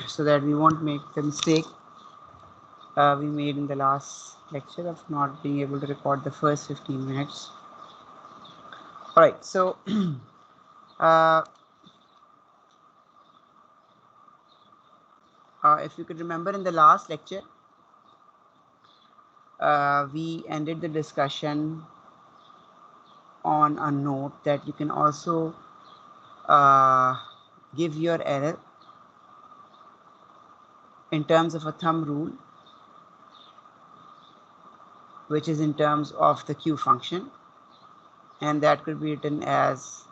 so that we won't make the mistake we made in the last lecture of not being able to record the first 15 minutes. All right, so uh, if you could remember in the last lecture, we ended the discussion on a note that you can also give your error in terms of a thumb rule, which is in terms of the Q function, and that could be written as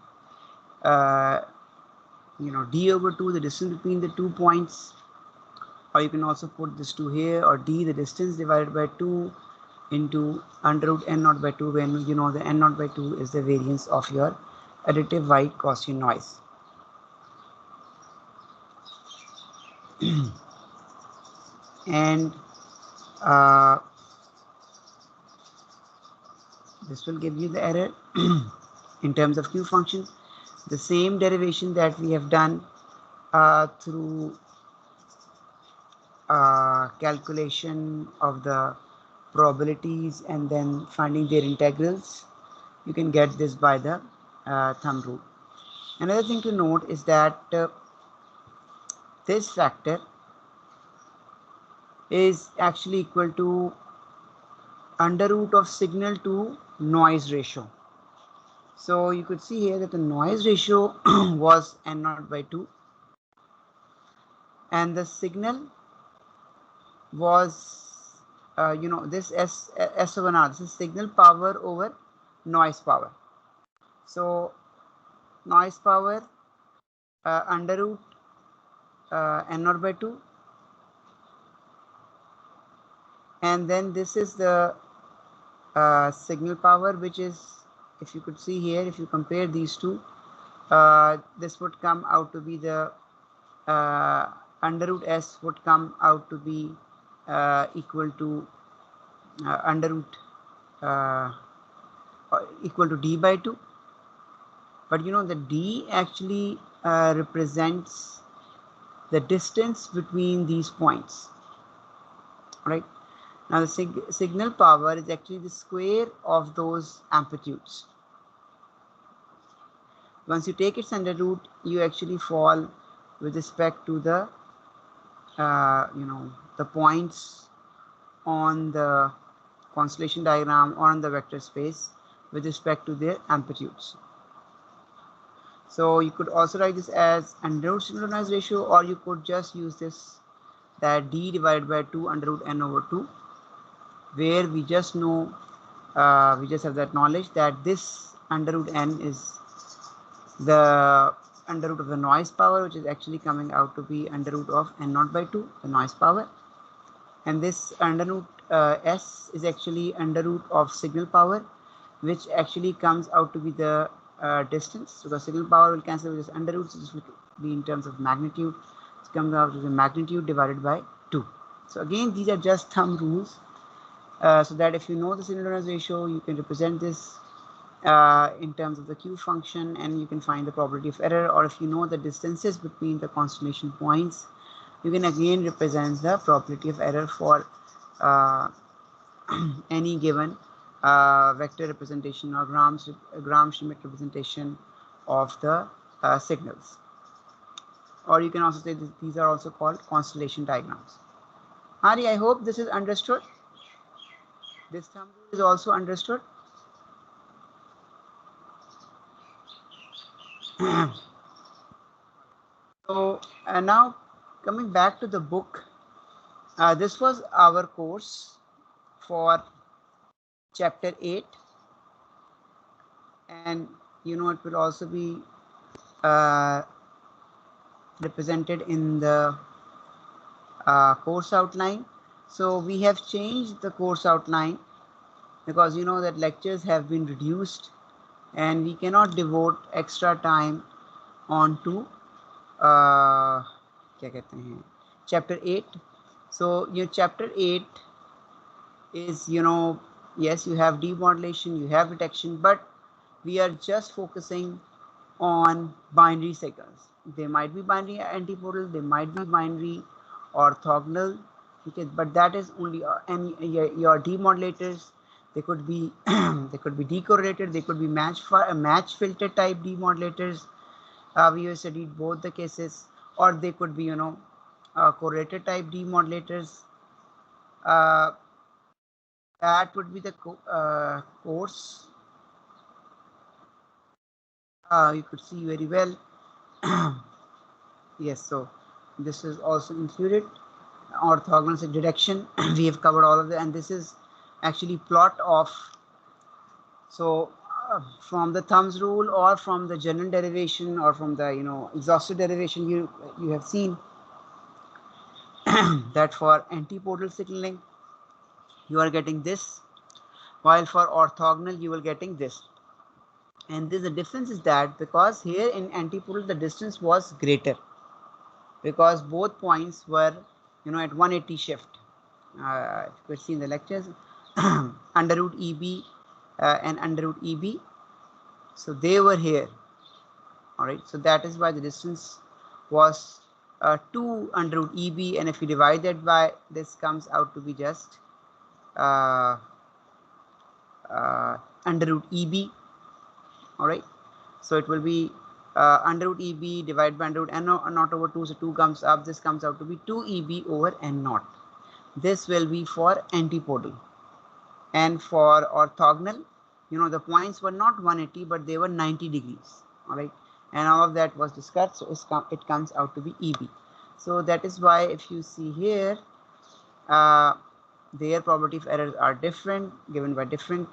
d over 2, the distance between the 2 points, or you can also put this 2 here, or d, the distance divided by 2 into under root n naught by 2, when you know the n naught by 2 is the variance of your additive white Gaussian noise. And this will give you the error in terms of Q function. The same derivation that we have done through calculation of the probabilities and then finding their integrals, you can get this by the thumb rule. Another thing to note is that this factor is actually equal to under root of signal to noise ratio. So you could see here that the noise ratio was n naught by 2, and the signal was this s over r. This is signal power over noise power. So noise power under root n naught by 2, and then this is the signal power, which is, if you could see here, if you compare these two, this would come out to be the under root s would come out to be equal to under root equal to d by 2. But you know the d actually represents the distance between these points, right? Now the signal power is actually the square of those amplitudes. Once you take its under root, you actually fall with respect to the the points on the constellation diagram or on the vector space with respect to their amplitudes. So you could also write this as under root signal to noise ratio, or you could just use this, that d divided by 2 under root n over 2, where we just know, we just have that knowledge that this under root n is the under root of the noise power, which is actually coming out to be under root of n naught by 2, the noise power. And this under root s is actually under root of signal power, which actually comes out to be the distance. So the signal power will cancel with this under root, so this will be in terms of magnitude. It comes out to the magnitude divided by 2. So again, these are just thumb rules, so that if you know the signal to noise ratio, you can represent this in terms of the Q function, and you can find the probability of error. Or if you know the distances between the constellation points, you can again represent the probability of error for any given vector representation or Gram-Schmidt representation of the signals. Or you can also say that these are also called constellation diagrams. Ari, I hope this is understood. This thumb rule is also understood. So now coming back to the book, this was our course for chapter 8, and it will also be represented in the course outline. So we have changed the course outline because you know that lectures have been reduced and we cannot devote extra time on to chapter 8. So your chapter 8 is, yes, you have demodulation, you have detection, but we are just focusing on binary signals. They might be binary antipodal, they might be binary orthogonal, okay, but that is only and your demodulators. They could be they could be decorrelated, they could be match filter type demodulators. We have studied both the cases, or they could be correlated type demodulators. Uh, that would be the course. You could see very well. Yes, so this is also included. Orthogonal direction. We have covered all of that, and this is actually plot of. So from the thumbs rule, or from the general derivation, or from the exhaustive derivation, you have seen that for antipodal signaling you are getting this, while for orthogonal you are getting this. And the difference is that because here in antipodal the distance was greater, because both points were at 180 shift. You could see in the lectures under root EB and under root EB, so they were here. All right, so that is why the distance was 2 under root EB, and if you divide that by this, comes out to be just uh, under root EB. All right, so it will be under root EB divided by under root n naught over 2, so 2 comes up, this comes out to be 2 EB over n naught. This will be for antipodal. And for orthogonal, the points were not 180, but they were 90 degrees. All right, and all of that was discussed, so it comes out to be EB. So that is why if you see here, their probability of errors are different, given by different.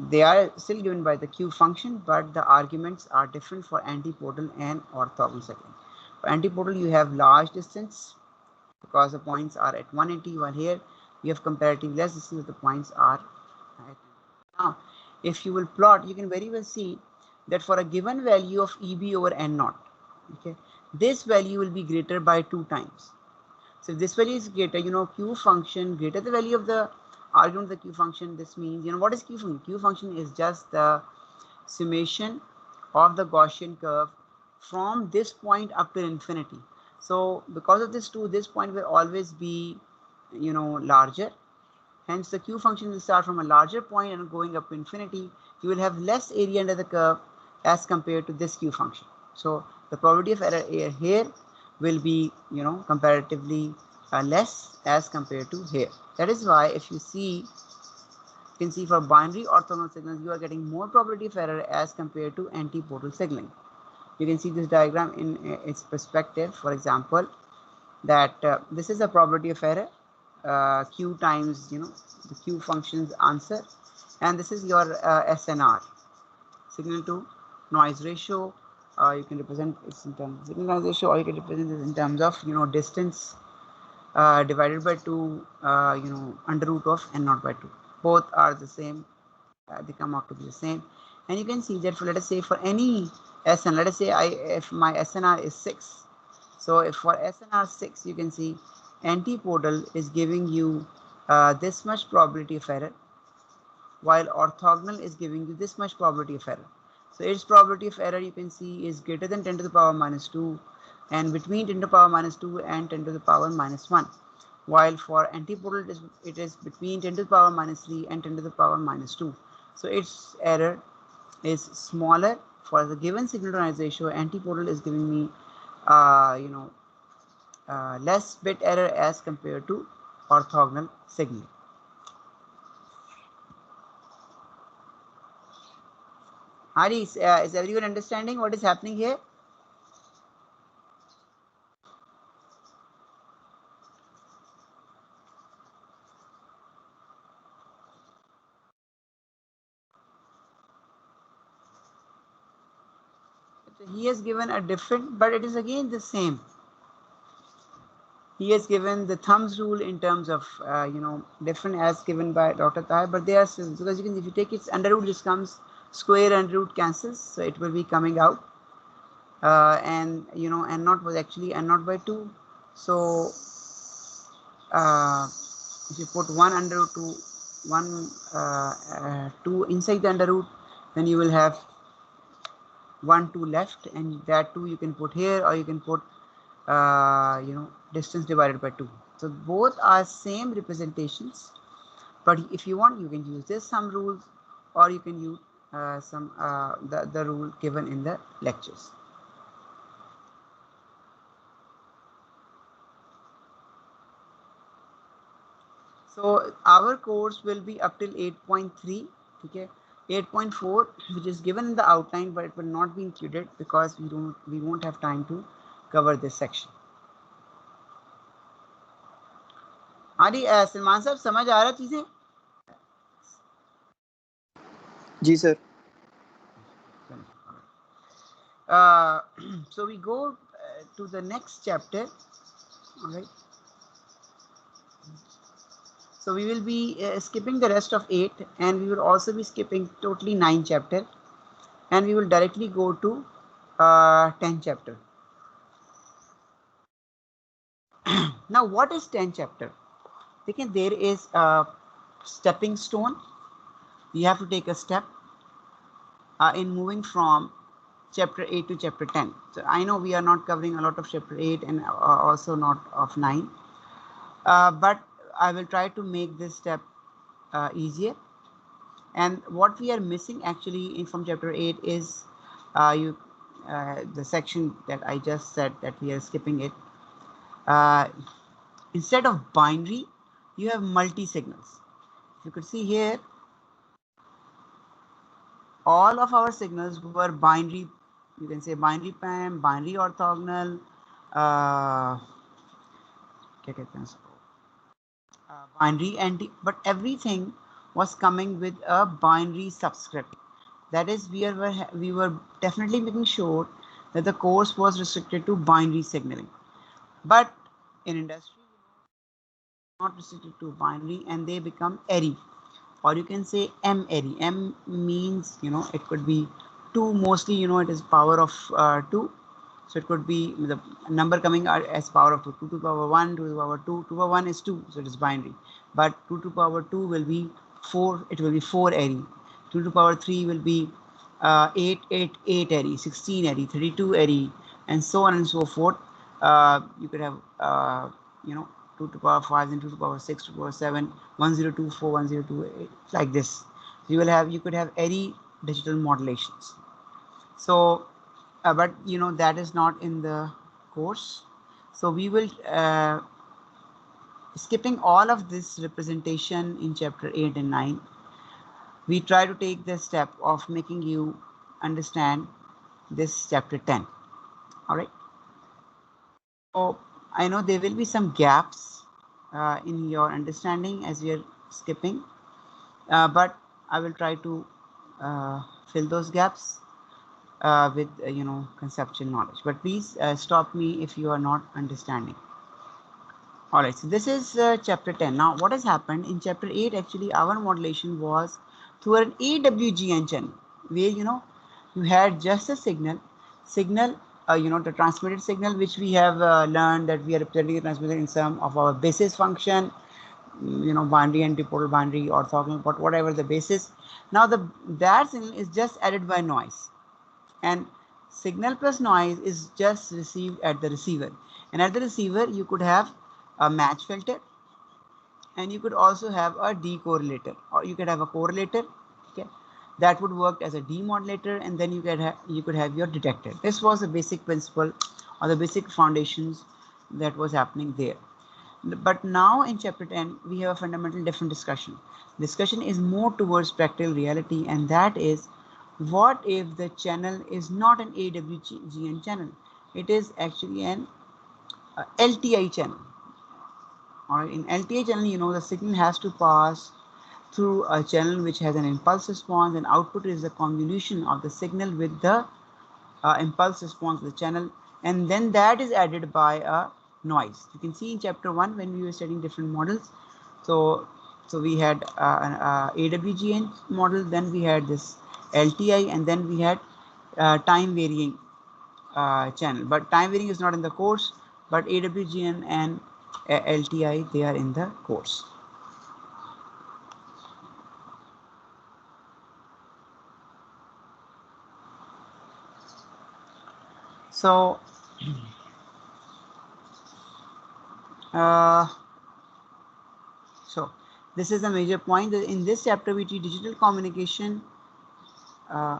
They are still given by the Q function, but the arguments are different for antipodal and orthogonal setting. For antipodal, you have large distance because the points are at 180, while here you have comparatively less distance, the points are at. Now, if you will plot, you can very well see that for a given value of EB over n naught, okay, this value will be greater by 2 times. So if this value is greater, Q function greater the value of the argument of the Q function. This means, what is Q function? Q function is just the summation of the Gaussian curve from this point up to infinity. So because of this 2, this point will always be, larger. Hence the Q function will start from a larger point and going up to infinity. You will have less area under the curve as compared to this Q function. So the probability of error here will be, comparatively less as compared to here. That is why if you can see for binary orthogonal signals, you are getting more probability of error as compared to antipodal signaling. You can see this diagram in its perspective. For example, that this is the probability of error, Q times, the Q function's answer, and this is your SNR, signal to noise ratio. You can represent it in terms of signal noise ratio, or you can represent this in terms of distance divided by 2, under root of n naught by 2. Both are the same. They come out to be the same. And you can see that for, let us say, for any SN, let us say if my SNR is 6. So if for SNR 6, you can see antipodal is giving you this much probability of error, while orthogonal is giving you this much probability of error. So its probability of error, you can see, is greater than 10 to the power minus 2, and between 10 to the power minus 2 and 10 to the power minus 1. While for antipodal, it is between 10 to the power minus 3 and 10 to the power minus 2. So its error is smaller. For the given signal to noise ratio, antipodal is giving me, less bit error as compared to orthogonal signaling. Hari, is everyone understanding what is happening here? He has given a different, but it is again the same. He has given the thumbs rule in terms of, different as given by Dr. Tahir, but they are, because you can, if you take its under root, this comes square under root cancels, so it will be coming out. And n naught was actually n naught by 2. So if you put 1 under root 2, 1 2 inside the under root, then you will have 1 2 left, and that 2 you can put here, or you can put distance divided by 2. So both are same representations, but if you want, you can use this some rules, or you can use the rule given in the lectures. So our course will be up till 8.3, okay. 8.4, which is given in the outline, but it will not be included because we won't have time to cover this section. आदि सलमान साहब समझ आ रहा चीजें? जी sir. So we go to the next chapter. All right. So we will be skipping the rest of 8, and we will also be skipping totally 9 chapter, and we will directly go to 10 chapter. Now what is 10 chapter? Again, there is a stepping stone. You have to take a step in moving from chapter 8 to chapter 10. So I know we are not covering a lot of chapter 8 and also not of 9, but I will try to make this step easier. And what we are missing actually from chapter 8 is the section that I just said that we are skipping it. Instead of binary, you have multi-signals. You could see here, all of our signals were binary. You can say binary PAM, binary orthogonal, binary anti, but everything was coming with a binary subscript. That is, we were definitely making sure that the course was restricted to binary signaling. But in industry, not restricted to binary, and they become array, or you can say M array. M means, it could be 2, mostly, it is power of 2. So it could be the number coming out as power of 2, 2 to the power 1, 2 to the power 2, 2 to the power 1 is 2, so it is binary. But 2 to the power 2 will be 4, it will be 4 array. 2 to the power 3 will be 8 array, 16 array, 32 array, and so on and so forth. You could have 2 to the power 5, and 2 to the power 6, 2 to the power 7, 1024, 1028, like this. You could have array digital modulations. So but that is not in the course, so we will skipping all of this representation in chapter 8 and 9. We try to take the step of making you understand this chapter 10. All right, so I know there will be some gaps in your understanding as we are skipping, but I will try to fill those gaps with conceptual knowledge, but please stop me if you are not understanding. All right, so this is chapter 10. Now what has happened in chapter 8? Actually our modulation was through an AWGN channel, where you had just a signal the transmitted signal, which we have learned that we are representing the transmitter in some of our basis function, binary, antipodal, binary, orthogonal, but whatever the basis. Now that signal is just added by noise, and signal plus noise is just received at the receiver, and at the receiver you could have a match filter, and you could also have a decorrelator, or you could have a correlator, okay, that would work as a demodulator, and then you could have your detector. This was the basic principle or the basic foundations that was happening there. But now in chapter 10 we have a fundamental different discussion. Discussion is more towards practical reality, and that is, what if the channel is not an AWGN channel? It is actually an LTI channel. Or in LTI channel, the signal has to pass through a channel which has an impulse response, and output is the convolution of the signal with the impulse response of the channel, and then that is added by a noise. You can see in chapter 1 when we were studying different models. So we had an AWGN model, then we had this LTI, and then we had time varying channel. But time varying is not in the course, but AWGN and LTI, they are in the course. So uh, so this is the major point. In this chapter we treat digital communication uh,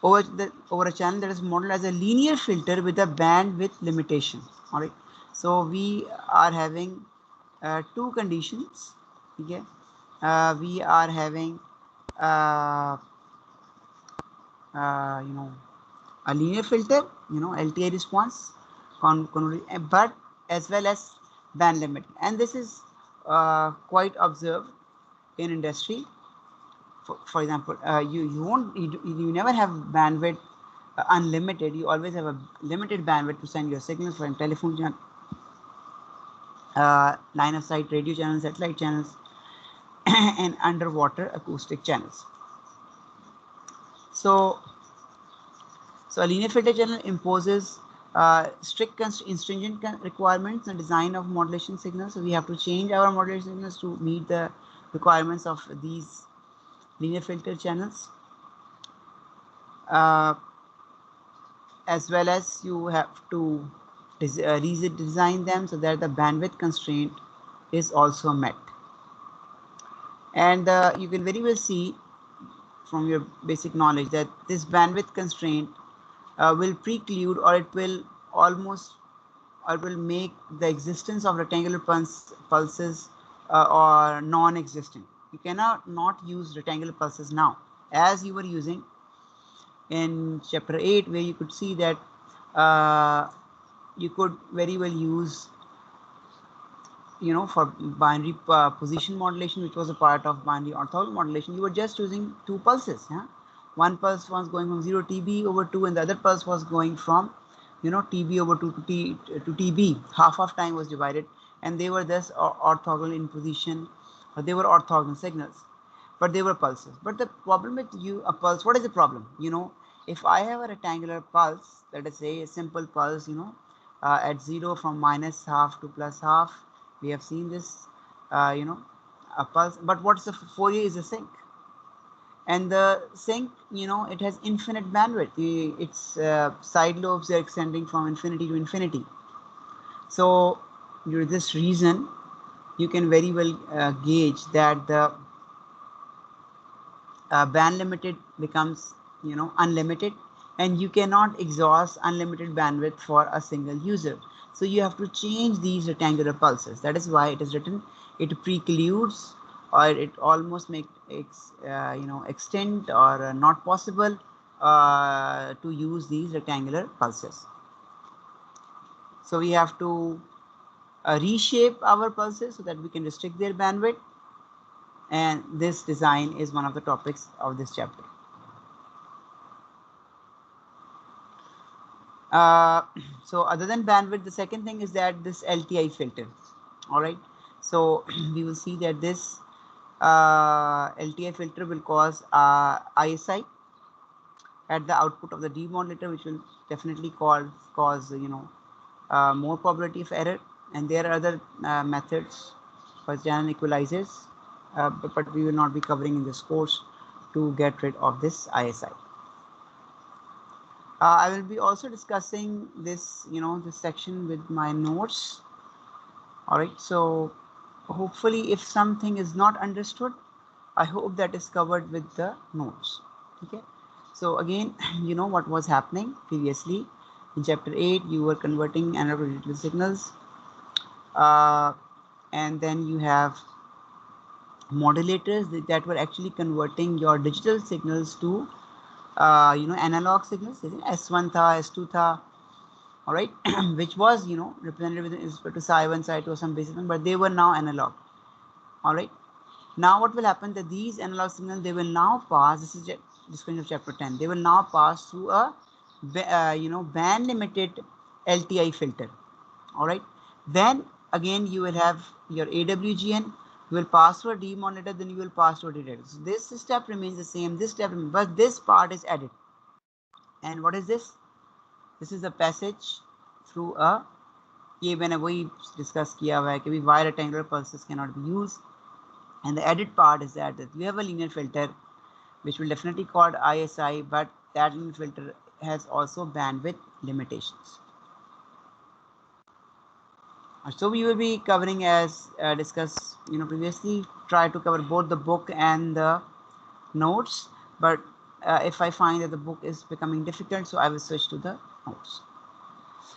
over a channel that is modeled as a linear filter with a bandwidth limitation. All right, so we are having two conditions. Okay, we are having uh, you know, a linear filter, you know, LTI response, but as well as band limit, and this is quite observed in industry. For example, you never have bandwidth unlimited. You always have a limited bandwidth to send your signals from telephone channel, line of sight radio channels, satellite channels, and underwater acoustic channels. So a linear filter channel imposes strict stringent requirements and design of modulation signals. So we have to change our modulation signals to meet the requirements of these linear filter channels. As well as you have to redesign them so that the bandwidth constraint is also met. And you can very well see from your basic knowledge that this bandwidth constraint will preclude, or it will almost, or will make the existence of rectangular pulses or non-existent. You cannot not use rectangular pulses now, as you were using in chapter 8, where you could see that you could very well use, you know, for binary position modulation, which was a part of binary orthogonal modulation. You were just using two pulses. Yeah? One pulse was going from 0 TB over 2, and the other pulse was going from, you know, TB over 2 to TB. Half of time was divided, and they were thus orthogonal in position, or they were orthogonal signals, but they were pulses. But the problem with a pulse, what is the problem? You know, if I have a rectangular pulse, let us say a simple pulse, you know, at 0 from minus half to plus half, we have seen this, you know, a pulse. But what's the Fourier is a sink, and the sink, you know, it has infinite bandwidth. Its side lobes are extending from infinity to infinity. So due to this reason, you can very well gauge that the band limited becomes, you know, unlimited, and you cannot exhaust unlimited bandwidth for a single user. So you have to change these rectangular pulses. That is why it is written, it precludes, or it almost makes you know, extend or not possible to use these rectangular pulses. So we have to reshape our pulses so that we can restrict their bandwidth, and this design is one of the topics of this chapter. So other than bandwidth, the second thing is that this LTI filter. All right, so we will see that this LTI filter will cause ISI at the output of the demodulator, which will definitely cause, you know, more probability of error. And there are other methods for channel equalizers, but we will not be covering in this course to get rid of this ISI. I will be also discussing this, you know, this section with my notes. All right, so hopefully if something is not understood, I hope that is covered with the notes. Okay, so again, you know what was happening previously in chapter 8, you were converting analog to digital signals, and then you have modulators that were actually converting your digital signals to you know, analog signals. S1 tha, S2 tha, all right, which was, you know, represented with respect to psi1, psi2 or some basic one, but they were now analog. All right, now what will happen, that these analog signals, they will now pass, this is description of chapter 10, they will now pass through a you know, band limited LTI filter. All right, then again you will have your AWGN, you will pass through a demodulator, then you will pass through a detector. So this step remains the same, this step remains, but this part is added. And what is this? This is a passage through a, ये मैंने वही discuss किया हुआ है कि why rectangular pulses cannot be used. And the added part is that you have a linear filter which will definitely called ISI, but that linear filter has also bandwidth limitations. So we will be covering, as discussed previously, try to cover both the book and the notes, but if I find that the book is becoming difficult, so I will switch to the notes.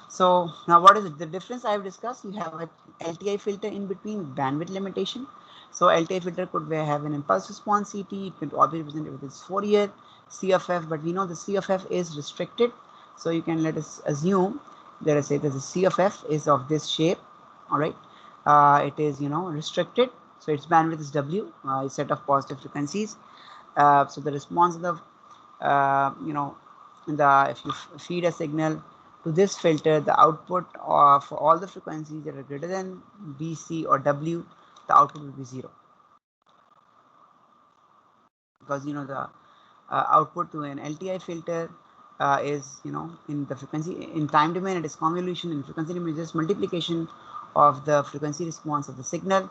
So now what is the difference I have discussed? You have a LTI filter in between bandwidth limitation. So LTI filter could have an impulse response CT, it could always be represented with its Fourier CFF, but we know the CFF is restricted. So you can let us assume, let us say that the CFF is of this shape, all right. It is restricted, so its bandwidth is W, a set of positive frequencies. So the response of the if you feed a signal to this filter, the output of all the frequencies that are greater than BC or W, the output will be 0, because the output to an LTI filter is in the frequency, in time domain it is convolution, in frequency domain it is multiplication of the frequency response of the signal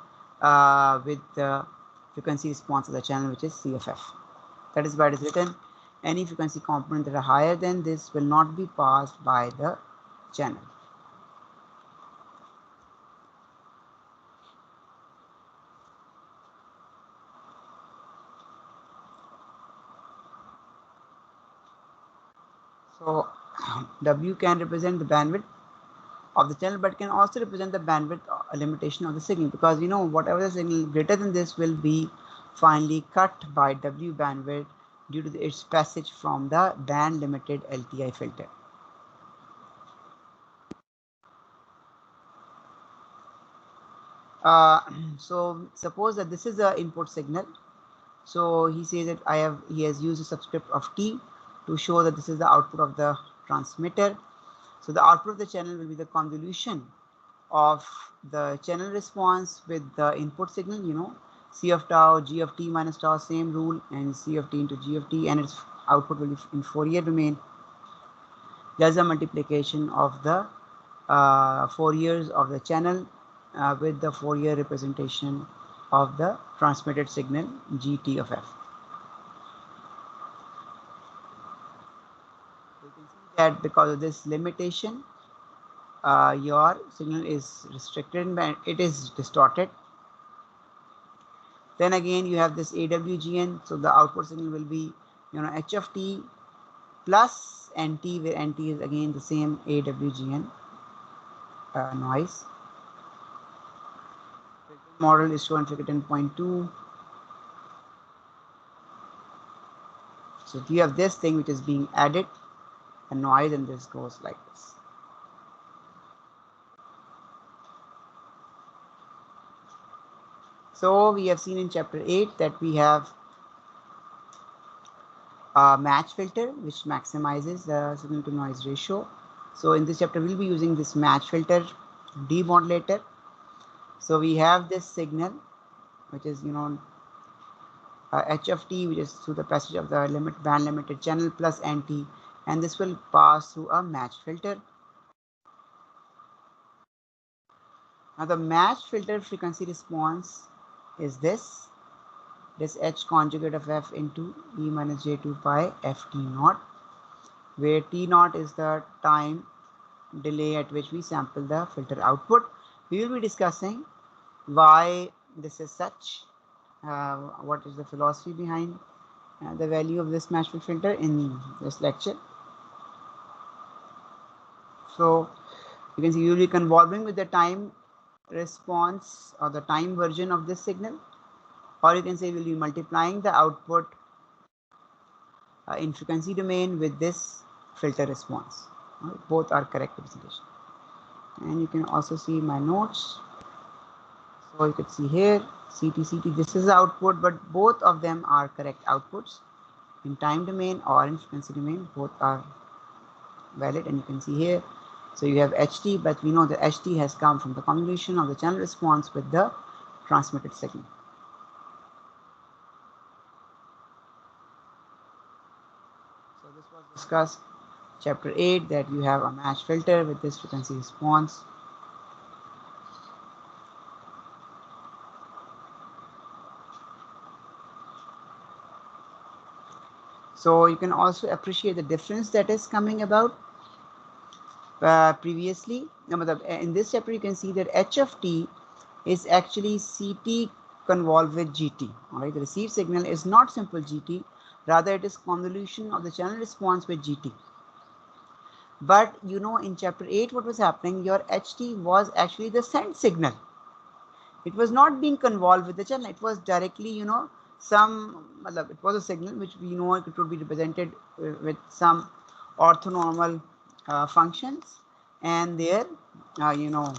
with the frequency response of the channel, which is CFF. That is why it is written, any frequency component that are higher than this will not be passed by the channel. So W can represent the bandwidth of the channel, but can also represent the bandwidth limitation of the signal, because whatever the signal greater than this will be finally cut by W bandwidth due to its passage from the band limited LTI filter. So suppose that this is the input signal. So he says that he has used a subscript of T to show that this is the output of the transmitter. So the output of the channel will be the convolution of the channel response with the input signal, C of tau, G of t minus tau, same rule, and C of t into G of t, and its output will be in Fourier domain. There's a multiplication of the Fouriers of the channel with the Fourier representation of the transmitted signal GT of f. You can see that because of this limitation, your signal is restricted and it is distorted. Then again you have this AWGN, so the output signal will be H of t plus NT, where NT is again the same AWGN noise. Model is shown figure 10.2. So you have this thing which is being added, a noise, and this goes like this. So we have seen in chapter 8 that we have a match filter which maximizes the signal to noise ratio. So in this chapter we'll be using this match filter demodulator. So we have this signal which is H of t, which is through the passage of the band limited channel, plus NT, and this will pass through a match filter. Now the match filter frequency response is this H conjugate of f into e minus j2 pi f t naught, where t naught is the time delay at which we sample the filter output. We will be discussing why this is such, what is the philosophy behind the value of this match filter in this lecture. So you can see you will be convolving with the time response or the time version of this signal, or you can say we will be multiplying the output in frequency domain with this filter response. Right? Both are correct representation. And you can also see my notes. So you can see here CT, this is the output, but both of them are correct outputs in time domain or in frequency domain. Both are valid, and you can see here. So you have HT, but we know that HT has come from the convolution of the channel response with the transmitted signal. So this was discussed chapter 8, that you have a match filter with this frequency response. So you can also appreciate the difference that is coming about previously. In this chapter, you can see that h of t is actually Ct convolved with Gt. All right, the received signal is not simple Gt, rather it is convolution of the channel response with Gt. But you know, in chapter 8, what was happening? Your Ht was actually the sent signal. It was not being convolved with the channel. It was directly, you know, it was a signal which we know it would be represented with some orthonormal functions and their, you know,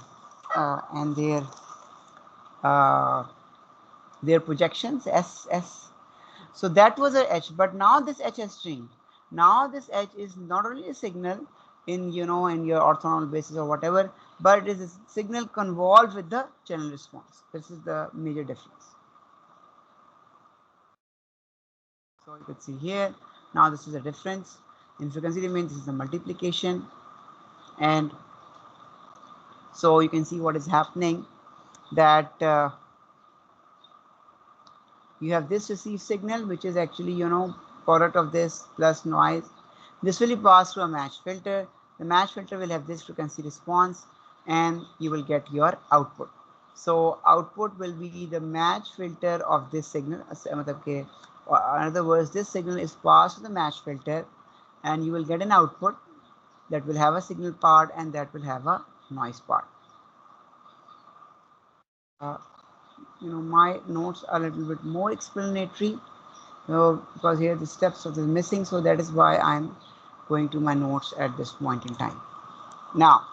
and uh, their projections S. So that was a H, but now this H has changed. Now this H is not only a signal in, you know, in your orthonormal basis or whatever, but it is a signal convolved with the channel response. This is the major difference. So you could see here, now this is a difference. In frequency domain, this is the multiplication. And so you can see what is happening, that you have this received signal, which is actually, you know, product of this plus noise. This will be passed through a match filter. The match filter will have this frequency response, and you will get your output. So output will be the match filter of this signal. In other words, this signal is passed to the match filter, and you will get an output that will have a signal part and that will have a noise part. You know, my notes are a little bit more explanatory, because here the steps are missing, so that is why I'm going to my notes at this point in time. Now,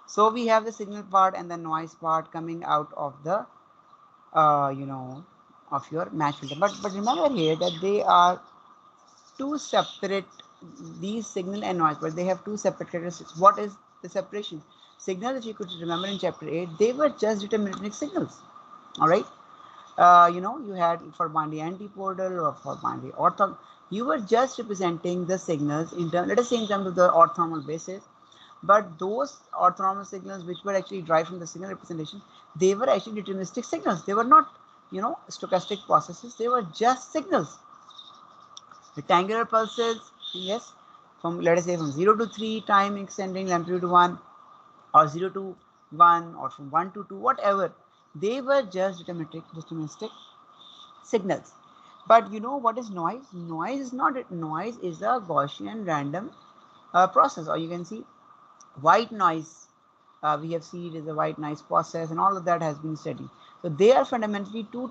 so we have the signal part and the noise part coming out of the you know, of your match filter, but remember here that they are two separate, these signal and noise, but they have two separate characteristics. What is the separation? Signal, if you could remember in chapter 8, they were just deterministic signals. All right, you know, you had for binary antipodal or for binary ortho, you were just representing the signals in terms, let us say in terms of the orthonormal basis. But those orthonormal signals which were actually derived from the signal representation, they were actually deterministic signals. They were not, you know, stochastic processes. They were just signals. Rectangular pulses, yes, from, let us say, from 0 to 3, time extending amplitude to 1, or 0 to 1, or from 1 to 2, whatever. They were just deterministic signals. But you know what is noise? Noise is not it. Noise is a Gaussian random process, or you can see white noise. We have seen it is a white noise process, and all of that has been studied. So they are fundamentally two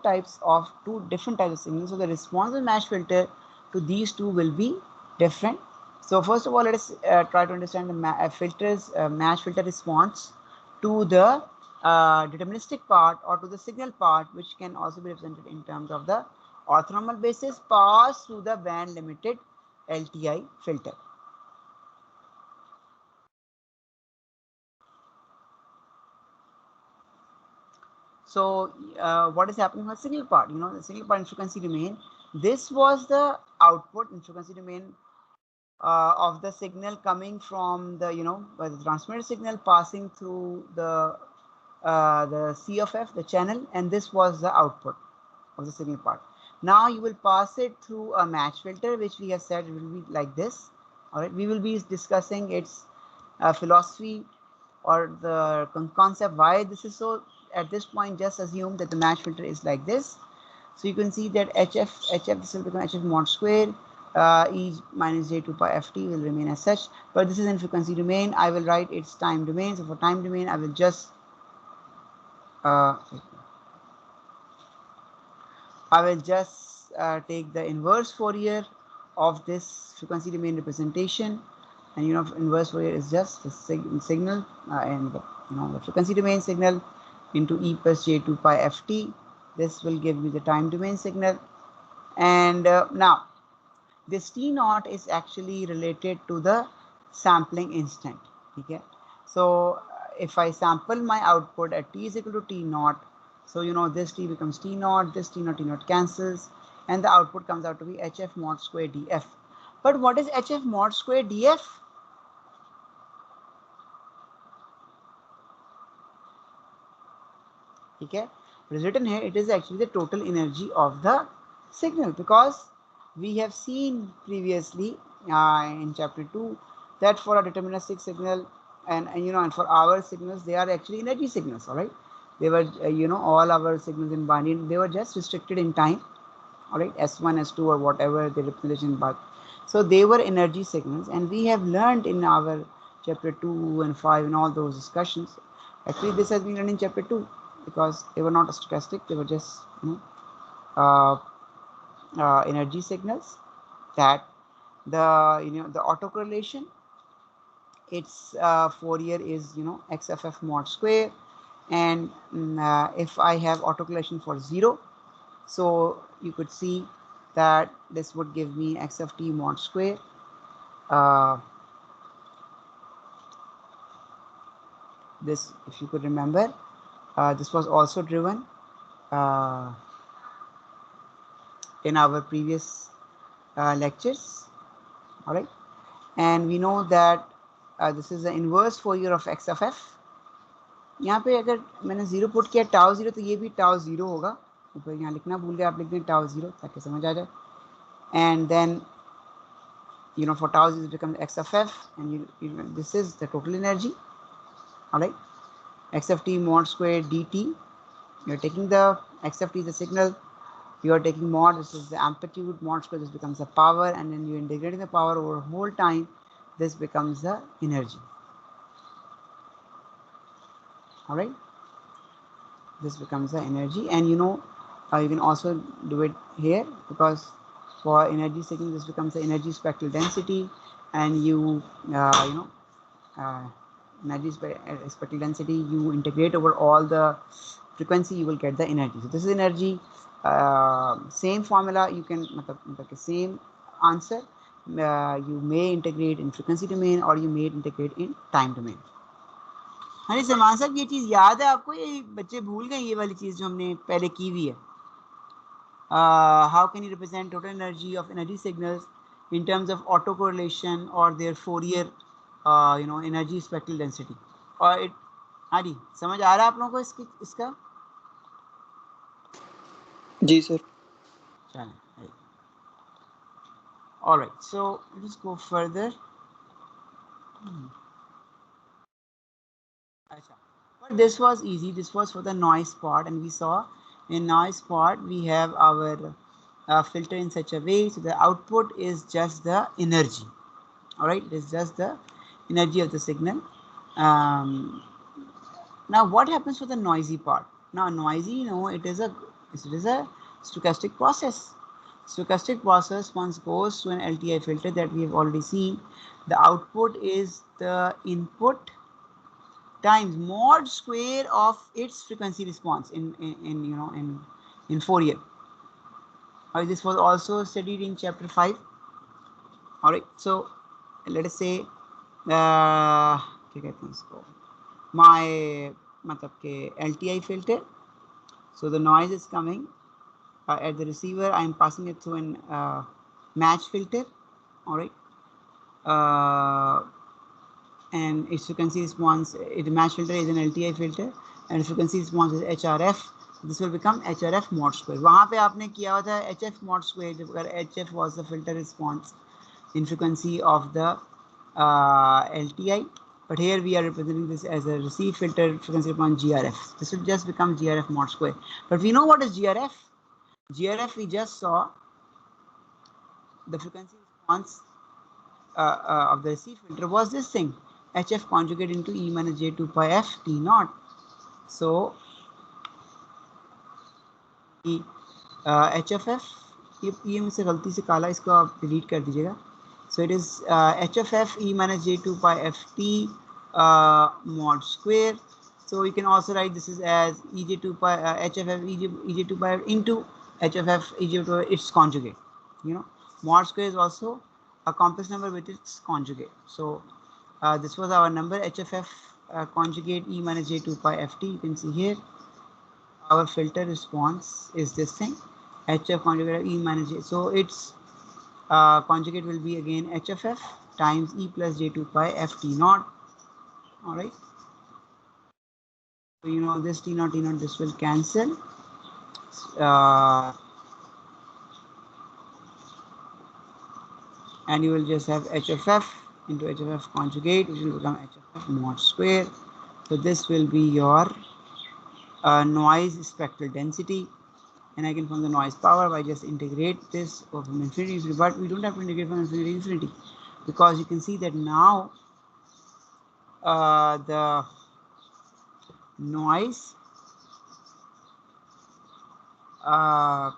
different types of signals. So the response of match filter to these two will be different. So first of all, let us try to understand the match filter response to the deterministic part or to the signal part, which can also be represented in terms of the orthonormal basis passed through the band limited LTI filter. So what is happening with the signal part? You know, the signal part in frequency domain, this was the output in frequency domain of the signal coming from the, you know, the transmitted signal passing through the C of F, the channel, and this was the output of the signal part. Now you will pass it through a match filter, which we have said will be like this. All right, we will be discussing its philosophy or the concept why this is so. At this point, just assume that the match filter is like this. So you can see that HF, this will become HF mod square. E minus j2 pi ft will remain as such, but this is in frequency domain. I will write its time domain. So for time domain, I will just uh, take the inverse Fourier of this frequency domain representation, and you know, inverse Fourier is just the signal and the, you know, the frequency domain signal into e plus j2 pi ft. This will give you the time domain signal, and now this t naught is actually related to the sampling instant. Okay, so if I sample my output at t is equal to t naught, so you know this t becomes t naught, this t naught cancels, and the output comes out to be hf mod square df. But what is hf mod square df? Okay, it is written here, it is actually the total energy of the signal, because we have seen previously in chapter 2 that for a deterministic signal and for our signals, they are actually energy signals. All right, they were all our signals in binary, they were just restricted in time. All right, s1 s2 or whatever the representation, but so they were energy signals, and we have learned in our chapter 2 and 5 and all those discussions. Actually, this has been learned in chapter 2 because they were not stochastic, they were just uh, energy signals. That the autocorrelation, its Fourier is xff mod square, and if I have autocorrelation for 0, so you could see that this would give me x of t mod square. uh, this, if you could remember, this was also driven uh, in our previous lectures. All right, and we know that this is the inverse Fourier of x of f. यहाँ पे अगर मैंने zero put किया tau zero, तो ये भी tau zero होगा. ऊपर यहाँ लिखना भूल गए, आप लिख दें टाउ जीरो ताकि समझ आ जाए. And then for tau this becomes x of f, and this is the total energy. All right, x of t mod square dt. You're taking the x of t is the signal, you are taking mod, this is the amplitude, mod square, this becomes the power, and then you're integrating the power over whole time, this becomes the energy. All right, this becomes the energy. And you can also do it here, because for energy signal this becomes the energy spectral density, and uh, energy spectral density, you integrate over all the frequency, you will get the energy. So this is energy. Same formula you can, like the same answer, you may integrate in frequency domain or you may integrate in time domain. हाँ जी सलमान साहब, ये चीज़ याद है आपको? ये बच्चे भूल गए ये वाली चीज़ जो हमने पहले की हुई है. How can you represent total energy of energy signals in terms of autocorrelation or their Fourier energy spectral density? और हाँ जी, समझ आ रहा है आप लोगों को इसका? जी सर. चलें, all right, so let's go further. But this was easy. This was for the noise part, and we saw in noise part we have our filter in such a way so the output is just the energy. All right, it is just the energy of the signal. Now what happens for the noisy part? Now noisy, it is a stochastic process. Stochastic process, once goes to an LTI filter that we have already seen, the output is the input times mod square of its frequency response in Fourier. This was also studied in chapter 5. All right, so let us say my LTI filter. So the noise is coming at the receiver. I am passing it through an match filter. All right, and its frequency response, it match filter is an LTI filter, and frequency response is HRF. This will become HRF mod square. वहाँ पे आपने किया हुआ था HF mod square, where HF was the filter response in frequency of the LTI, but here we are representing this as a receive filter frequency upon GRF. This will just become GRF mod square. But we know what is GRF. GRF, we just saw the frequency response of the receive filter was this thing, HF conjugate into E minus J2 pi F T naught. So HFF, ये मुझसे गलती से काला, इसको आप delete कर दीजिएगा. So it is HFF E minus J2 pi FT mod square. So you can also write this is as EJ2 pi HFF EJ2 pi into HFF EJ2 its conjugate. Mod square is also a complex number with its conjugate. So this was our number, HFF conjugate E minus J2 pi FT. You can see here our filter response is this thing, HF conjugate of E minus J. So its conjugate will be again HFF times E plus J2 pi FT naught. All right. So this T naught, this will cancel. and you will just have HFF into HFF conjugate, which will become HFF mod square. So this will be your noise spectral density, and I can find the noise power by just integrate this from infinity to infinity. But we don't have to integrate from infinity to infinity, because you can see that now the noise uh,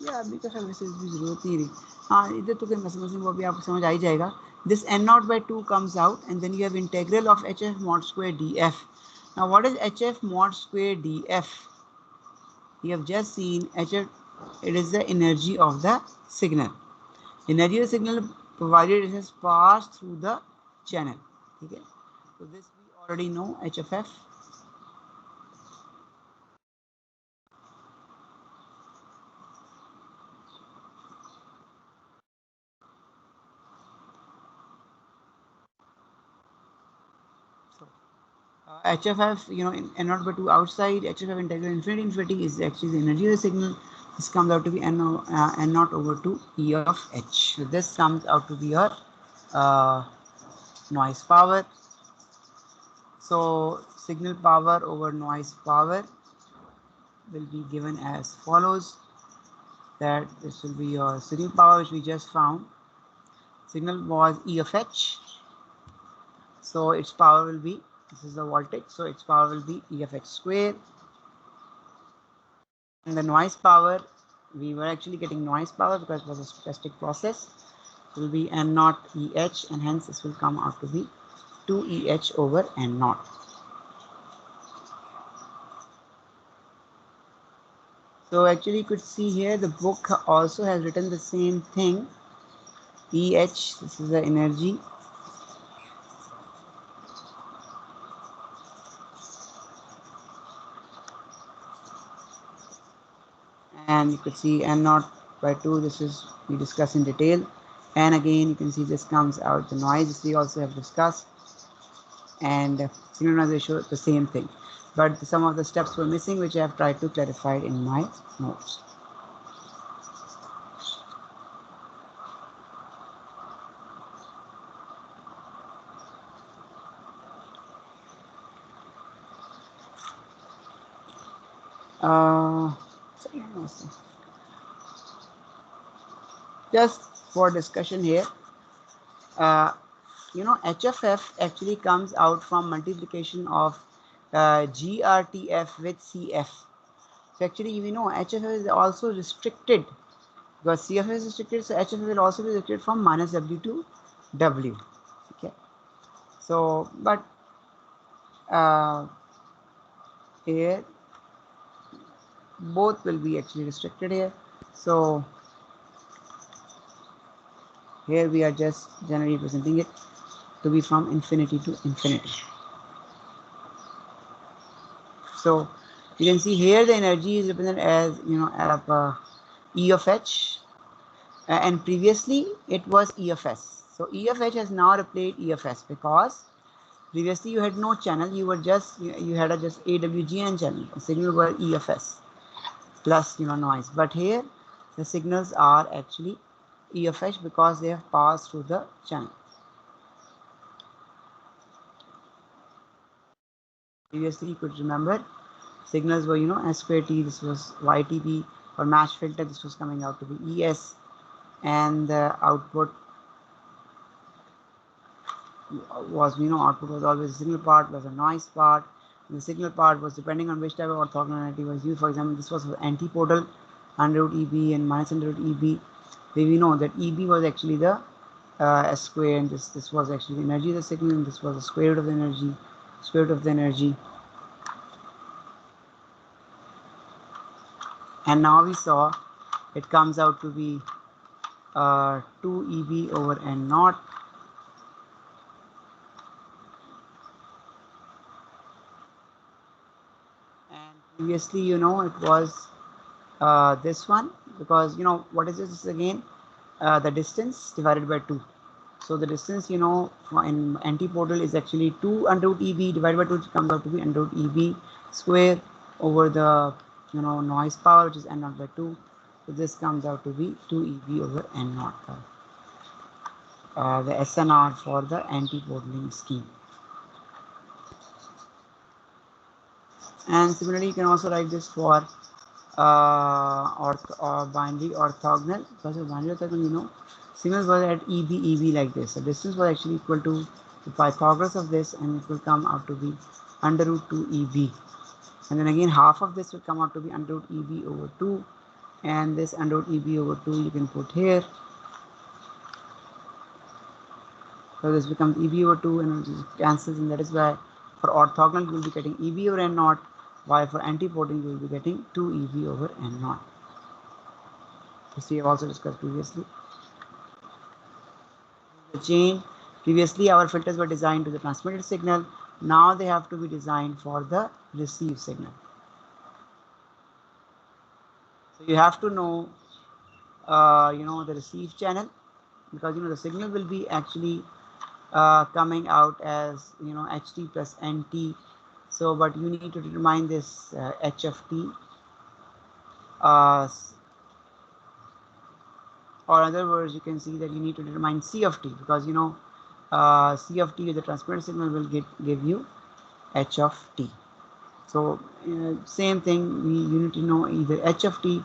या अभी का services की जरूरत नहीं रही. हाँ, इधर तो कोई मसला वो भी आपको समझ आ ही जाएगा. This n0/2 comes out, and then you have integral of hf mod square df. Now what is hf mod square df? You have just seen hf, it is the energy of the signal. Energy of the signal provided it has passed through the channel. Okay, so this we already know, hff. HFF, in n0/2 outside, HFF integral infinity infinity is actually the energy of the signal. This comes out to be n0/2 E of h. So this comes out to be your noise power. So signal power over noise power will be given as follows. That this will be your signal power, which we just found. Signal was E of h. So its power will be, this is the voltage, so its power will be E of h square. And the noise power, we were actually getting noise power because it was a stochastic process. It will be n0 EH, and hence this will come out to be 2 EH over n0. So actually you could see here the book also has written the same thing. EH, this is the energy. And you could see n0/2, this is we discussed in detail. And again you can see this comes out the noise, this we also have discussed. And signal noise ratio, the same thing, but some of the steps were missing, which I have tried to clarify in my notes. Just for discussion here, HFF actually comes out from multiplication of GRTF with CF. So actually, we know HFF is also restricted because CF is restricted, so HFF will also be restricted from minus W to W. Okay, so but here both will be actually restricted here. So here we are just generally representing it to be from infinity to infinity. So you can see here the energy is represented as E of h, and previously it was E of s. So E of h has now replaced E of s because previously you had no channel, you were just you had a just AWGN channel. The signal were E of s plus noise, but here the signals are actually E of h because they have passed through the channel. Previously you could remember signals were S square T, this was YTP, or match filter, this was coming out to be ES, and the output was output was always the signal part plus a noise part, and the signal part was depending on which type of orthogonality was used. For example, this was antipodal under root EB and minus under root EB, where we know that EB was actually the S square, and this was actually the energy of the signal, and this was the square root of the energy, and now we saw it comes out to be 2 EB over n0. And previously, it was this one, because what is this again? The distance divided by 2. So the distance, you know, in anti-portal is actually 2 under root EB divided by 2, which comes out to be under root EB square over the, you know, noise power, which is n naught by 2. So this comes out to be 2 EB over n naught, the SNR for the anti-portaling scheme. And similarly, you can also write this for binary orthogonal. Because of binary orthogonal, you know, signals were at EB like this. The distance was actually equal to the Pythagoras of this, and it will come out to be under root 2 EB. And then again, half of this will come out to be under root EB over 2, and this under root EB over 2 you can put here. So this becomes EB over 2 and it cancels, and that is why for orthogonal you will be getting EB over n naught, while for antiporting you will be getting 2 EB over n naught. This we have also discussed previously. The chain, previously our filters were designed to the transmitted signal, now they have to be designed for the received signal. So you have to know, you know, the receive channel, because you know the signal will be actually coming out as, you know, ht plus nt. So but you need to determine this h of t, or in other words you can see that you need to determine c of t, because you know c of t, the transmitted signal, will give you h of t. So same thing, you need to know either h of t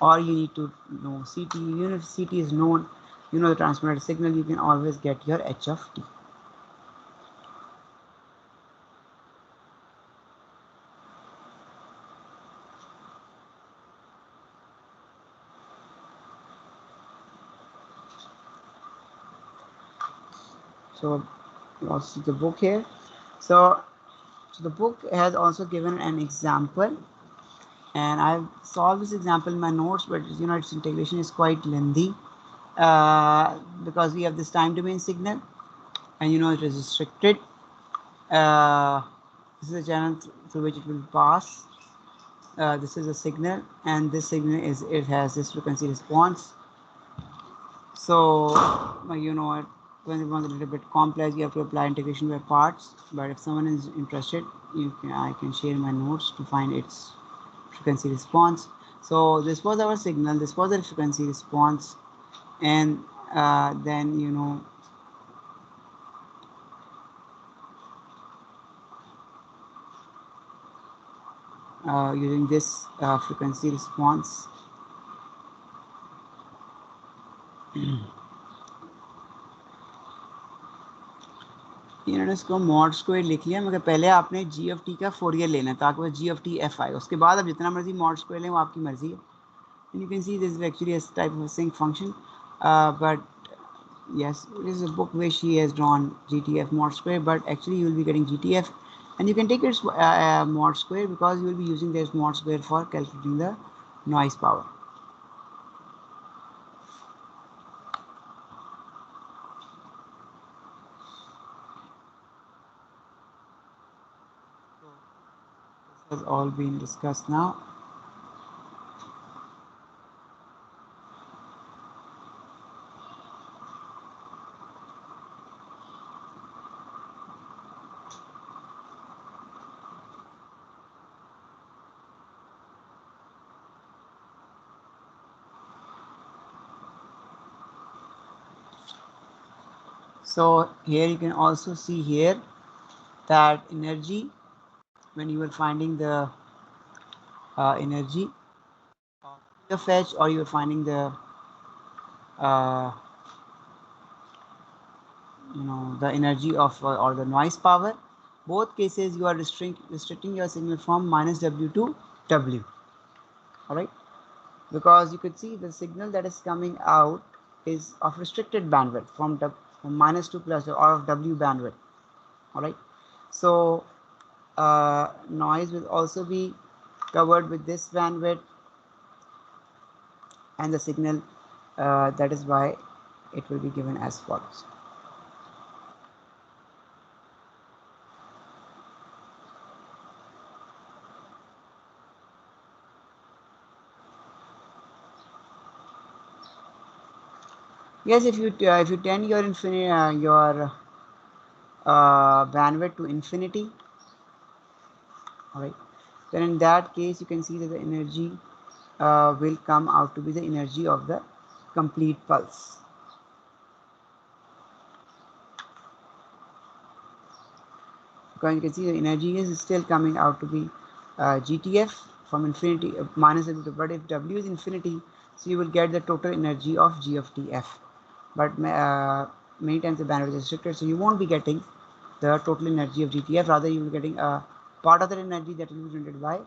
or you need to know ct. Even if ct is known, you know, the transmitted signal, you can always get your h of t. So you also see the book here. So the book has also given an example, and I've solved this example in my notes, but you know its integration is quite lengthy because we have this time domain signal, and you know it is restricted. This is a channel through which it will pass. This is a signal, and this signal has this frequency response. So you know it, when it becomes a little bit complex, you have to apply integration by parts. But if someone is interested, I can share my notes to find its frequency response. So this was our signal, this was the frequency response, and then you know using this frequency response इन्होंने इसको mod square लिख लिया, मगर पहले आपने जी of T का Fourier लेना है ताकि वो जी ऑफ टी एफ आए, उसके बाद आप जितना मर्जी मॉड स्क्वायर लें वो आपकी मर्जी है. And you can see this is actually a type of a sync function, but yes, it is a book where she has drawn GTF mod square, but actually you will be getting GTF, and you can take its mod square because you will be using this mod square for calculating the noise power. This has all been discussed now. So here you can also see here that energy, when you were finding the energy of H, or you were finding the you know the energy of or the noise power, both cases you are restricting your signal from minus W to W. All right, because you could see the signal that is coming out is of restricted bandwidth from minus to plus or of W bandwidth. All right, so noise will also be covered with this bandwidth, and the signal that is why it will be given as follows. Yes, if you tend your bandwidth to infinity, all right, then in that case you can see that the energy will come out to be the energy of the complete pulse. Because you can see the energy is still coming out to be GTF from infinity minus W, but if W is infinity, so you will get the total energy of G of TF. But many times the bandwidth is restricted, so you won't be getting the total energy of GTF. Rather, you will be getting a part of that energy that will be generated by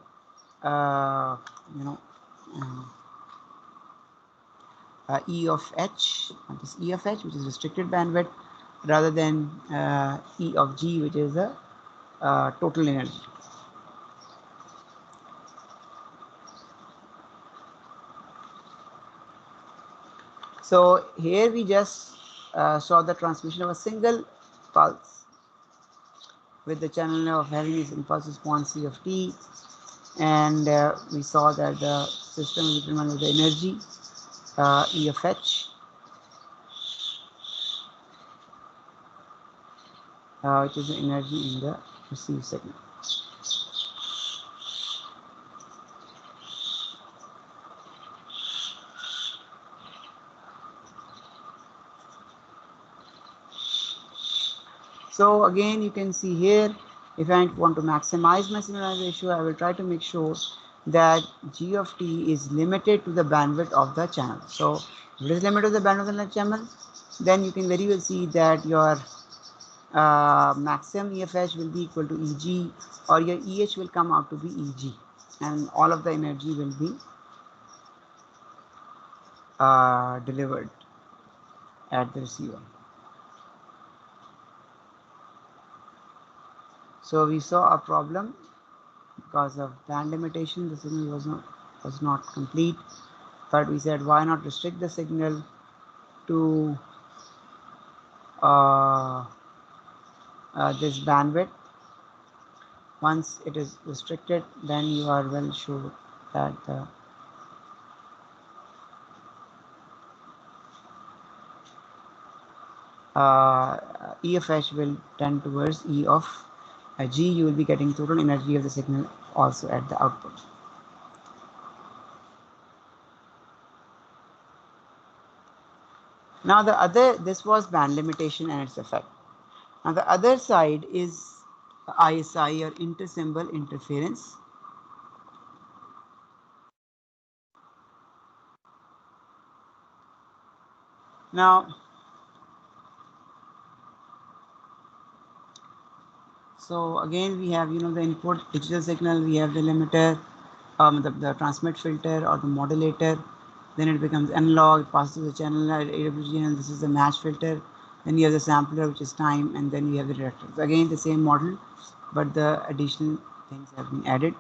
you know E of H, this E of H, which is restricted bandwidth, rather than E of G, which is the total energy. So here we just saw the transmission of a single pulse with the channel of having its impulse response C of t, and we saw that the system is determined with the energy E of H, which is the energy in the received signal. So again, you can see here, if I want to maximize my synchronized ratio, I will try to make sure that G of t is limited to the bandwidth of the channel. So if it is limited to the bandwidth of the channel, then you can very well see that your maximum EFH will be equal to EG, or your EH will come out to be EG, and all of the energy will be delivered at the receiver. So we saw a problem because of band limitation. The signal was not complete, but we said why not restrict the signal to this bandwidth. Once it is restricted, then you are well sure that the EFH will tend towards E of G. You will be getting total energy of the signal also at the output. Now this was band limitation and its effect. Now the other side is ISI, or inter-symbol interference. Now, so again we have the input digital signal, we have the limiter, the transmit filter or the modulator, then it becomes analog, it passes the channel at AWG, and this is the match filter. Then you have the sampler, which is time, and then you have the director. So again the same model, but the additional things have been added.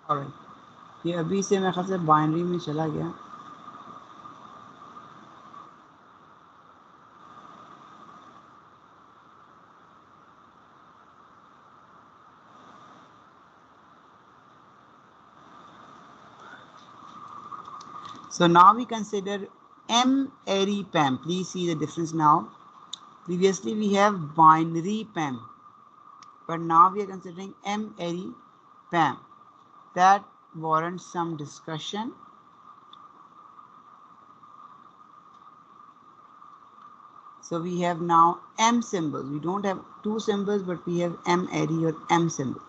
Alright, ये अभी से मेरे ख्याल से binary में चला गया. So now we consider M-ary PAM. Please see the difference now. Previously we have binary PAM, but now we are considering M-ary PAM. That warrants some discussion. So we have now M symbols. We don't have two symbols, but we have M-ary or M symbols.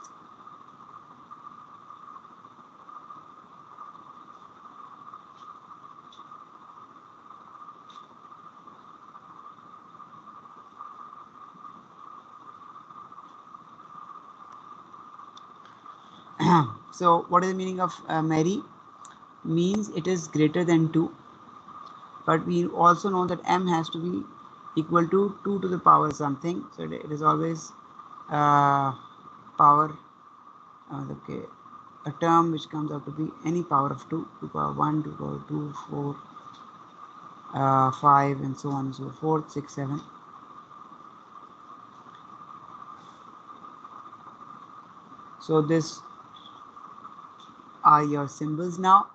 So what is the meaning of M-ary? Means it is greater than 2, but we also know that M has to be equal to 2 to the power something, so it is always power okay, a term which comes out to be any power of 2, 2 power 1, 2 power 2, 4, 5, and so on and so forth, 6, 7. So this are your symbols now.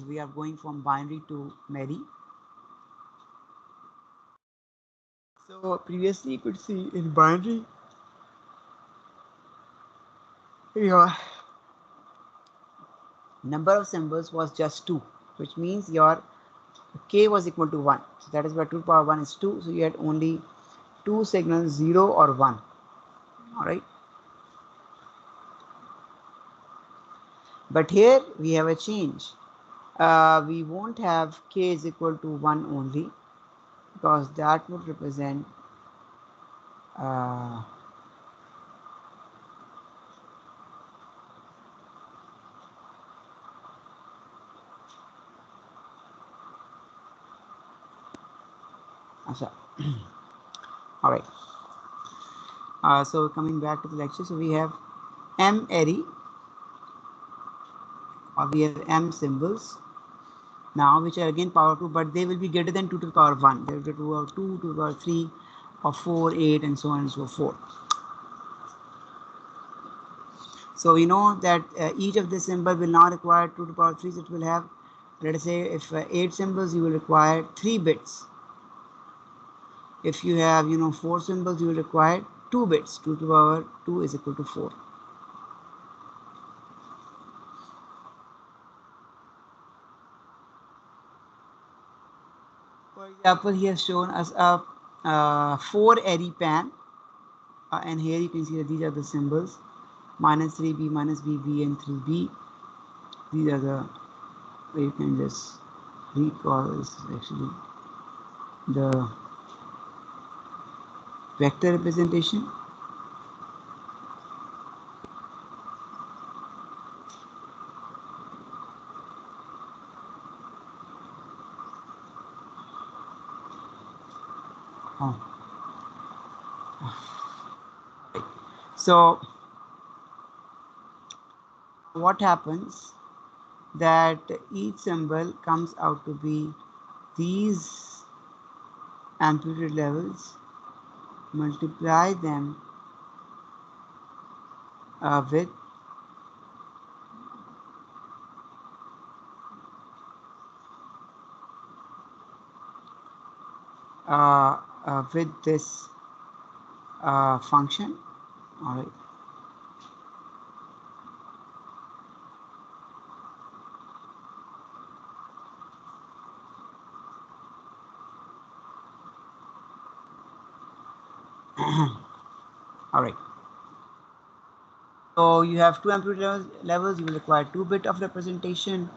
We are going from binary to Mary. So previously you could see in binary your number of symbols was just 2, which means your k was equal to 1. So that is why 2 to the power 1 is 2. So you had only 2 signals, 0 or 1. Alright. But here we have a change. We won't have k is equal to 1 only, because that would represent all right. So coming back to the lecture, so we have m array, or we have m symbols now, which are again power 2, but they will be greater than 2 to the power 1. They will be 2 to the power 2, 2 to the power 3, or 4, 8, and so on and so forth. So we know that each of the symbol will now require 2 to the power 3. So it will have, let us say, if 8 symbols, you will require 3 bits. If you have 4 symbols, you will require 2 bits. 2 to the power 2 is equal to 4. For example, he has shown us a 4 array pan, and here you can see that these are the symbols: minus 3b, minus bb, and 3b. These are the, you can just recall, this is actually the vector representation. So what happens, that each symbol comes out to be these amplitude levels, multiply them with this function. All right. All right. So you have 2 amplitude levels. You will require 2 bit of representation.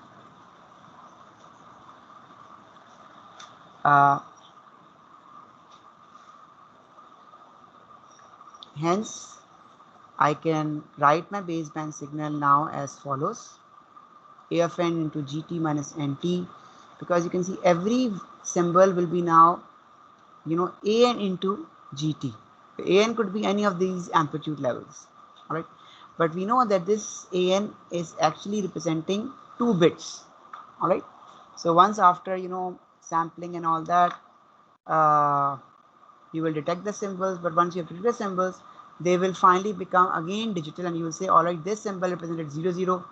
Hence, I can write my baseband signal now as follows: a of n into gt minus nt, because you can see every symbol will be now an into gt. An could be any of these amplitude levels. All right, but we know that this an is actually representing 2 bits. All right, so once after sampling and all that, you will detect the symbols, but once you have detected the symbols, they will finally become again digital, and you will say, all right, this symbol represented 0 0,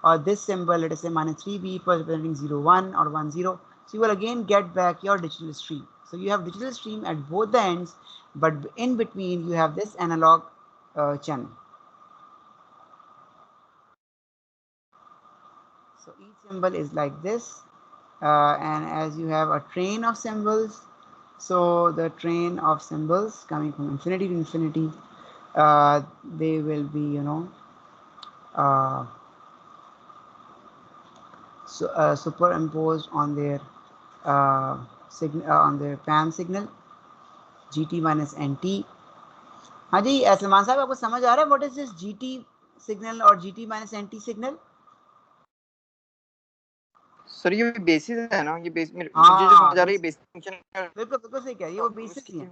or this symbol, let us say minus 3b, was representing 0 1 or 1 0. So you will again get back your digital stream. So you have digital stream at both the ends, but in between you have this analog channel. So each symbol is like this, and as you have a train of symbols, so the train of symbols coming from infinity to infinity, they will be uh, superimposed on their on their PAM signal GT minus NT. हाँ जी सलमान साहब, आपको समझ आ रहा है what is this GT signal और GT minus NT signal? Sir ये basis है ना, ये बेस मुझे जो हाँ समझ आ रहा है, ये बेसिस फंक्शन बिल्कुल बिल्कुल सही कह रही है, वो बेसिस ही है।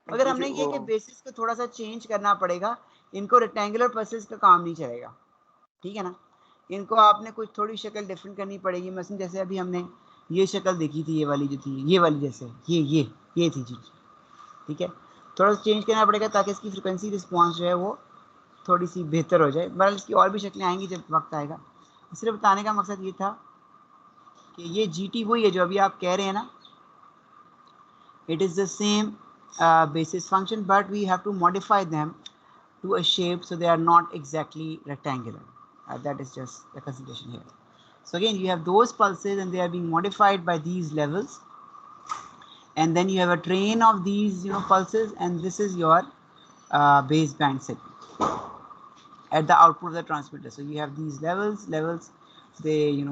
अगर हमने ये कि बेसिस को थोड़ा सा चेंज करना पड़ेगा, इनको रेक्टेंगुलर पल्सेस का काम नहीं चलेगा, ठीक है ना। इनको आपने कुछ थोड़ी शक्ल डिफरेंट करनी पड़ेगी। मसलन जैसे अभी हमने ये शक्ल देखी थी, ये वाली जो थी, ये वाली जैसे ये थी चीज, ठीक है। थोड़ा सा चेंज करना पड़ेगा ताकि इसकी फ्रिक्वेंसी रिस्पॉन्स जो है वो थोड़ी सी बेहतर हो जाए। बहरहाल इसकी और भी शक्लें आएंगी जब वक्त आएगा। सिर्फ बताने का मकसद ये था कि ये GT वही है जो अभी आप कह रहे हैं ना, it is the same basis function, but we have to modify them to a shape so they are not exactly rectangular. That is just the consideration here. So again, you have those pulses and they are being modified by these levels, and then you have a train of these pulses, and this is your baseband signal at the output of the transmitter. So you have these levels, they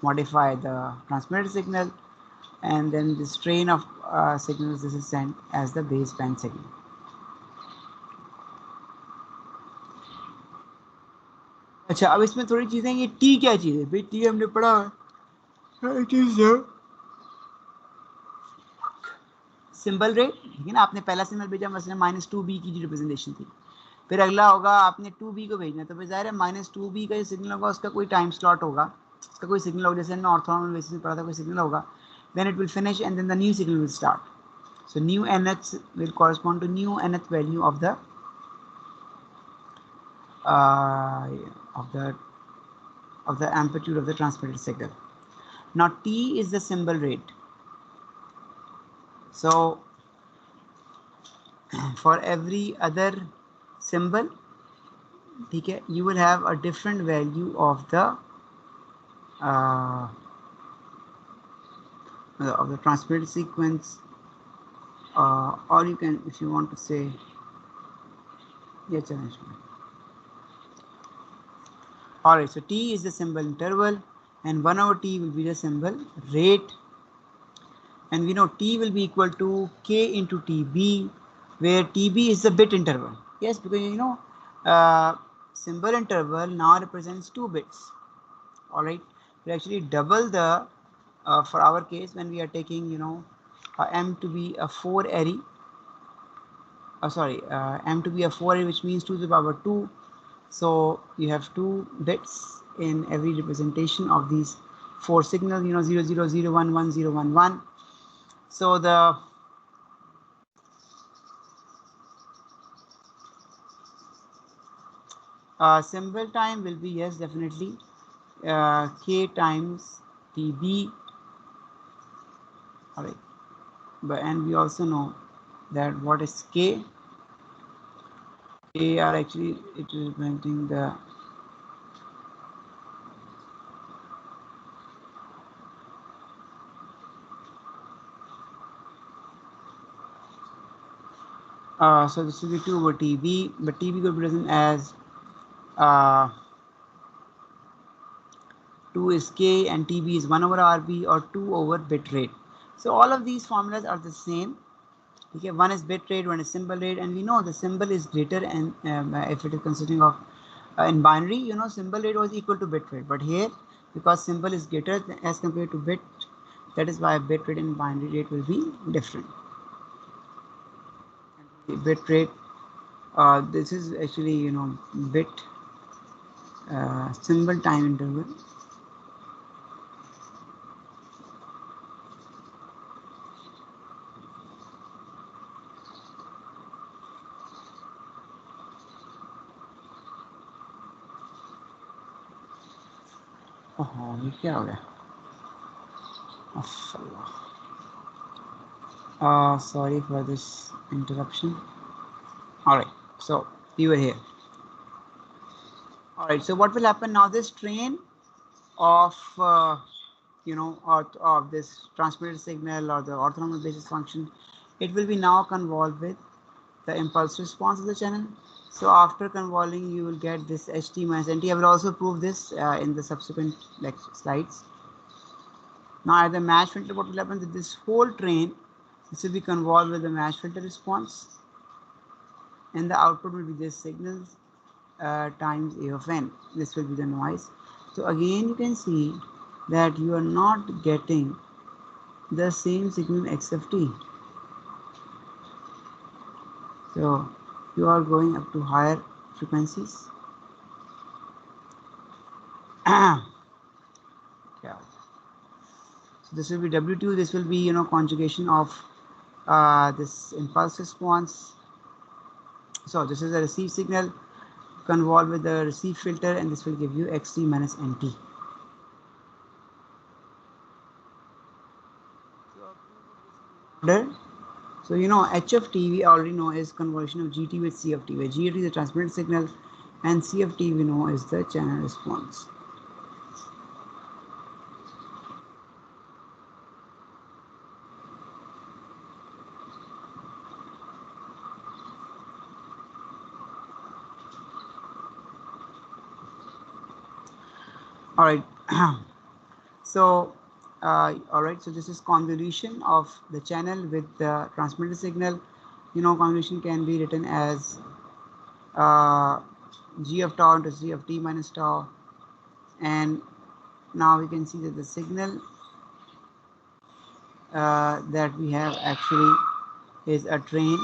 modify the transmitter signal, and then this train of signals, this is sent as the baseband signal. अच्छा, अब इसमें थोड़ी चीजें, ये T क्या चीज है भाई? टी हमने पढ़ा है, सिंबल रेट, ठीक है ना। आपने पहला सिंबल भेजा मसलन -2b की जो रिप्रेजेंटेशन थी, फिर अगला होगा आपने 2b को भेजना, तो फिर जाहिर है -2b का जो सिग्नल होगा उसका कोई टाइम स्लॉट होगा, उसका कोई सिग्नल होगा, जैसे हमने ऑर्थोनॉर्मल बेसिस में पढ़ा था, कोई सिग्नल होगा, then it will finish and then the new signal will start. So new nth will correspond to new nth value of the amplitude of the transmitted signal. Now T is the symbol rate. So for every other symbol, okay, you will have a different value of the transmitted sequence, or you can, if you want to say, yeah, challenge. Alright, so T is the symbol interval and 1 over T will be the symbol rate, and we know T will be equal to K into TB, where TB is the bit interval. Yes, because symbol interval now represents 2 bits. Alright, we actually double the for our case when we are taking M to be a 4 array, M to be a 4 array, which means 2 to the power 2. So you have 2 bits in every representation of these 4 signals, 0 0 0 1 1 0 1 1. So the symbol time will be, yes, definitely K times TB. All right, and we also know that what is K? K are actually, it is representing the so this will be 2 over TB, but TB could be written as 2 is K and TB is 1 over RB or 2 over bit rate. So all of these formulas are the same. Okay, one is bit rate, one is symbol rate, and we know the symbol is greater, and if it is consisting of in binary, symbol rate was equal to bit rate, but here because symbol is greater as compared to bit, that is why bit rate and binary rate will be different. Bit rate, this is actually bit symbol time interval. ये क्या हो गया? Sorry for this interruption. All right, so we were here. All right, so what will happen now? This train of of this transmitted signal or the orthonormal basis function, it will be now convolved with the impulse response of the channel. So after convolving, you will get this HT minus NT. I will also prove this in the subsequent slides. Now at the match filter, what will happen? That this whole train, this will be convolved with the match filter response, and the output will be this signals times A of n. This will be the noise. So again, you can see that you are not getting the same signal X of t. So you are going up to higher frequencies. Yeah. So this will be W2. This will be conjugation of this impulse response. So this is a received signal. convolve with the receive filter, and this will give you xt minus nt. So you know h of t we already know is convolution of gt with c of t, where gt is the transmitted signal and c of t we know is the channel response. All right. So all right, so this is convolution of the channel with the transmitted signal. You know, convolution can be written as g of tau into c of t minus tau, and now we can see that the signal that we have actually is a train.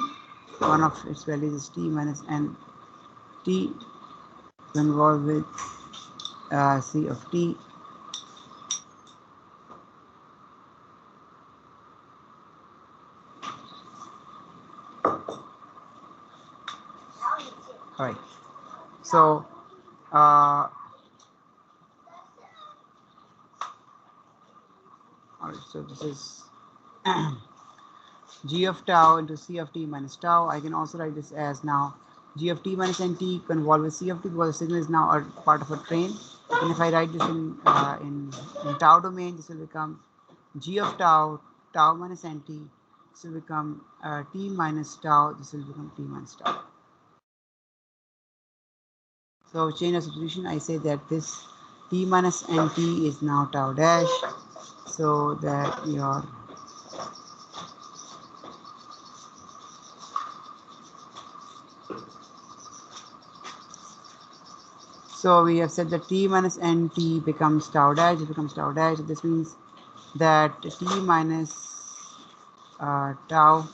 One of its values is t minus n t involved with c of t. All right, so all right, so this is g of tau into c of t minus tau. I can also write this as now g of t minus nt convolved with c of t, because the signal is now a part of a train. And if I write this in tau domain, this will become g of tau, tau minus nt. This will become t minus tau. This will become t minus tau. So chain of substitution, I say that this t minus nt is now tau dash, so that your so we have said that t minus nt becomes tau dash. It becomes tau dash. This means that t minus tau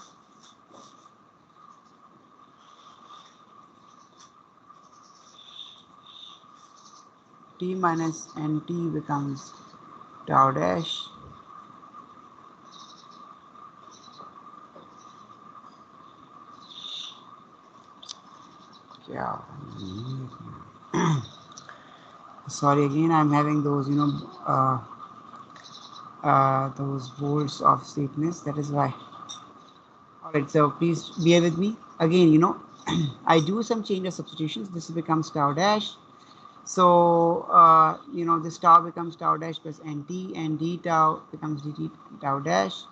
t minus nt becomes tau dash. Yeah. Sorry again, I'm having those those volts of sleepiness. That is why. All right, so please bear with me again. I do some change of substitutions. This becomes tau dash. So this tau becomes tau dash plus nt, and d tau becomes dt tau dash.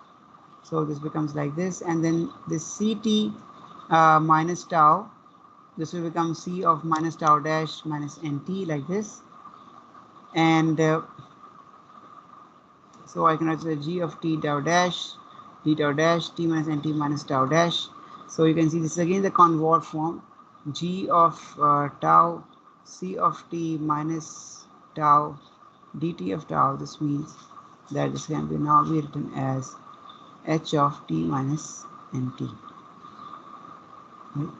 So this becomes like this, and then this ct minus tau, this will become c of minus tau dash minus nt, like this. And so I can write the g of t tau dash, d tau dash, t minus nt minus tau dash. So you can see this is again the convolved form, g of tau, c of t minus tau, dt of tau. This means that this can be now be written as h of t minus nt. Right?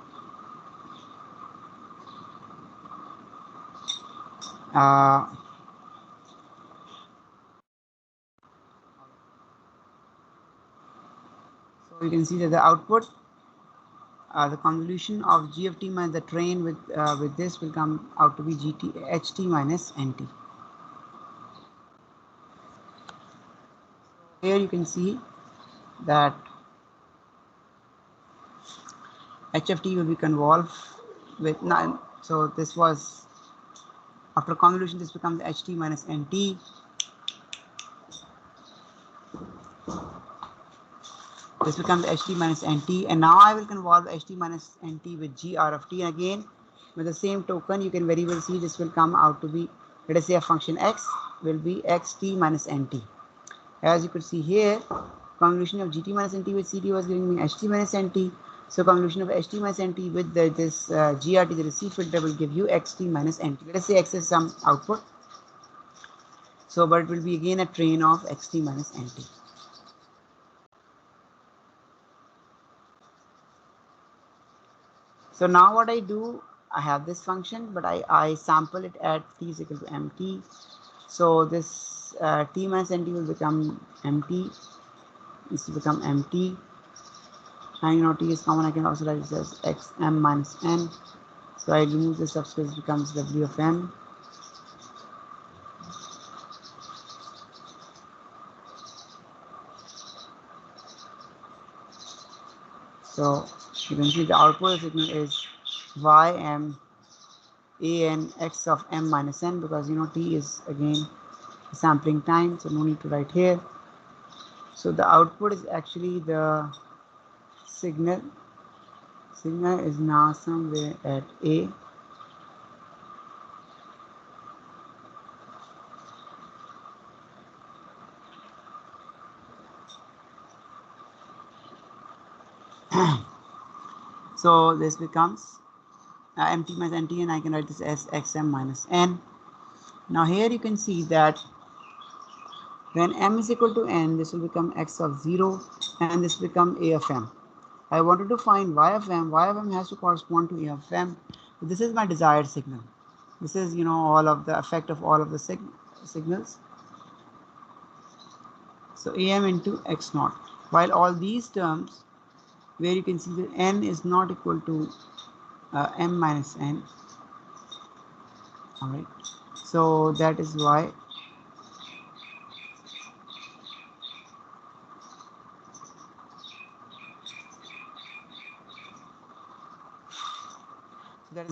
So you can see that the output, the convolution of g of t minus the train with this will come out to be ht minus nt. Here you can see that h of t will be convolved with 9. So this was after convolution, this becomes ht minus nt. This becomes ht minus nt, and now I will convolve ht minus nt with gr of t. And again, with the same token, you can very well see this will come out to be, let us say, a function x will be xt minus nt. As you could see here, convolution of gt minus nt with ct was giving me ht minus nt. So convolution of ht minus nt with this grt, the receive filter, will give you xt minus nt. Let us say x is some output. So, but it will be again a train of xt minus nt. So now what I do, I have this function, but I sample it at t is equal to mt. So this t minus nt will become mt. This will become mt. And t is common. I can also write this as xm minus n. So I remove the subscript, becomes W of M. So you can see the output signal is ym an x of m minus n, because t is again sampling time, so no need to write here. So the output is actually the signal. Signal is now somewhere at A. So this becomes mt minus nt, and I can write this as xm minus n. Now here you can see that when m is equal to n, this will become x of 0, and this become a of m. I wanted to find y of m. Y of m has to correspond to a of m. So this is my desired signal. This is all of the effect of all of the signals. So am into x naught. While all these terms, where you can see that n is not equal to m minus n. All right. So that is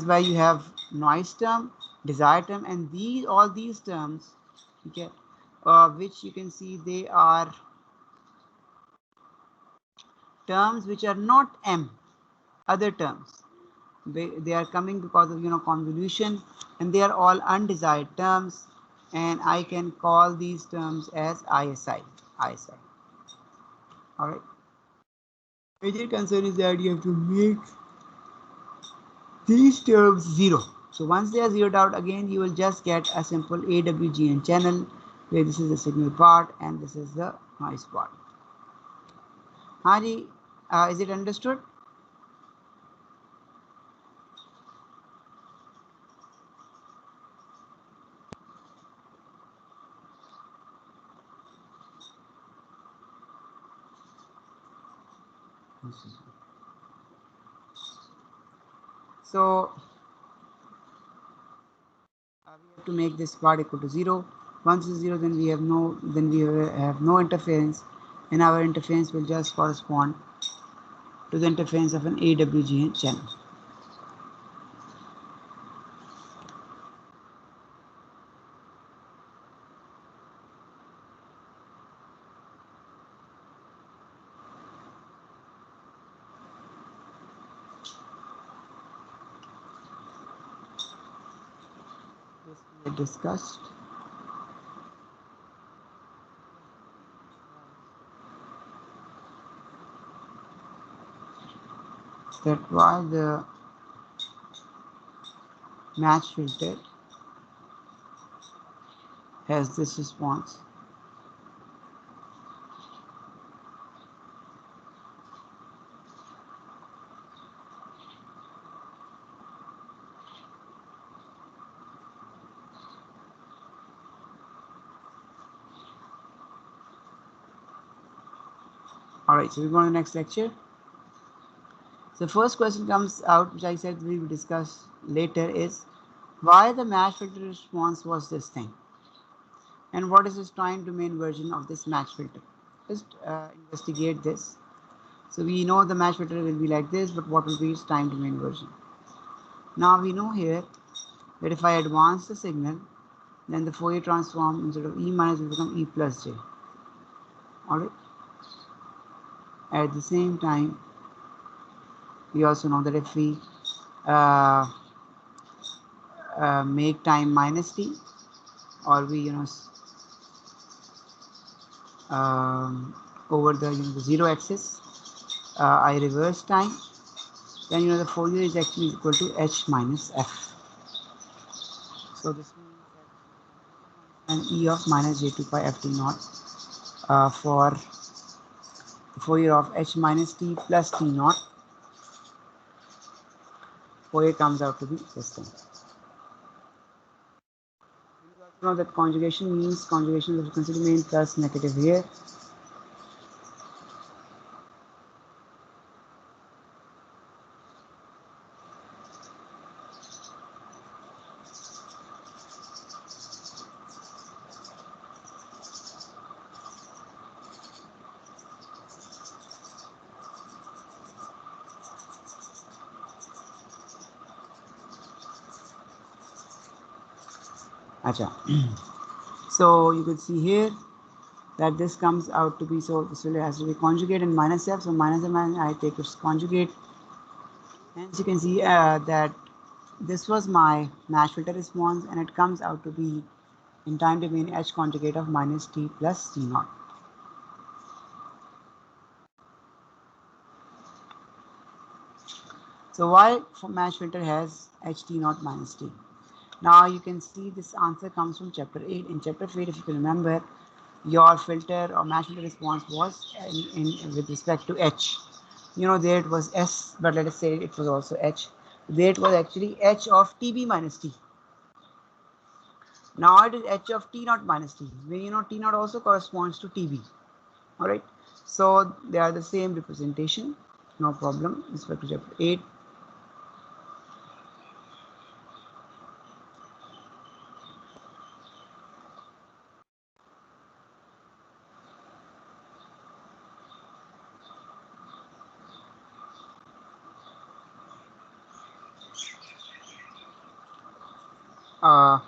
why you have noise term, desired term, and all these terms, okay, which you can see they are terms which are not m, other terms. They are coming because of convolution, and they are all undesired terms, and I can call these terms as ISI. All right. Major concern is that you have to make these terms 0. So once they are zeroed out, again you will just get a simple AWGN channel, where this is the signal part and this is the noise part. Haji, is it understood? So we have to make this part equal to 0. Once it's 0, then we have no interference, and our interference will just correspond to the interference of an AWGN channel. This we discussed. That why the match filter has this response. Alright, so we go on to the next lecture. So the first question comes out, which I said we will discuss later, is why the match filter response was this thing, and what is its time domain version of this match filter. Just investigate this. So we know the match filter will be like this, but what will be its time domain version? Now we know here that if I advance the signal, then the Fourier transform instead of E minus will become E plus J. Alright. At the same time, we also know that if we make time minus t, or we over the the 0 axis, I reverse time, then the Fourier is actually equal to h minus f. So this means that an e of minus j2 pi ft naught for the Fourier of h minus t plus t naught. Fourier comes out to be this thing. You know that conjugation means conjugation of consider main plus negative here. Acha. So you could see here that this comes out to be, so this will has to be conjugate and minus f, so minus f, I take its conjugate. Hence you can see that this was my match filter response, and it comes out to be in time domain h conjugate of minus t plus t naught. So why match filter has h t naught minus t? Now you can see this answer comes from chapter 8. In chapter 8, if you can remember, your filter or match filter response was in with respect to h. You know, there it was s, but let us say it was also h. There it was actually h of tb minus t. Now it is h of t naught minus t, where you know t naught also corresponds to tb. All right, so they are the same representation, no problem. With respect to chapter 8. Uh,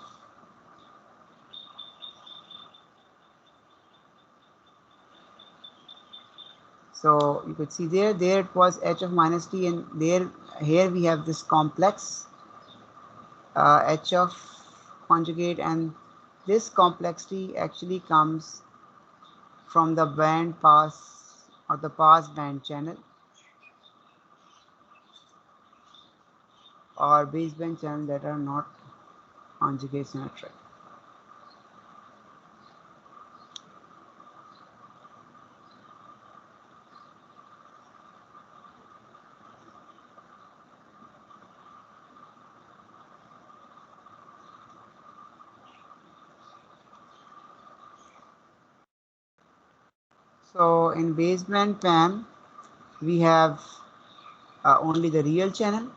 So you could see there it was h of minus t, and here we have this complex h of conjugate, and this complexity actually comes from the band pass or the pass band channel or baseband channel that are not conjugate symmetric. So in baseband PAM, we have only the real channel,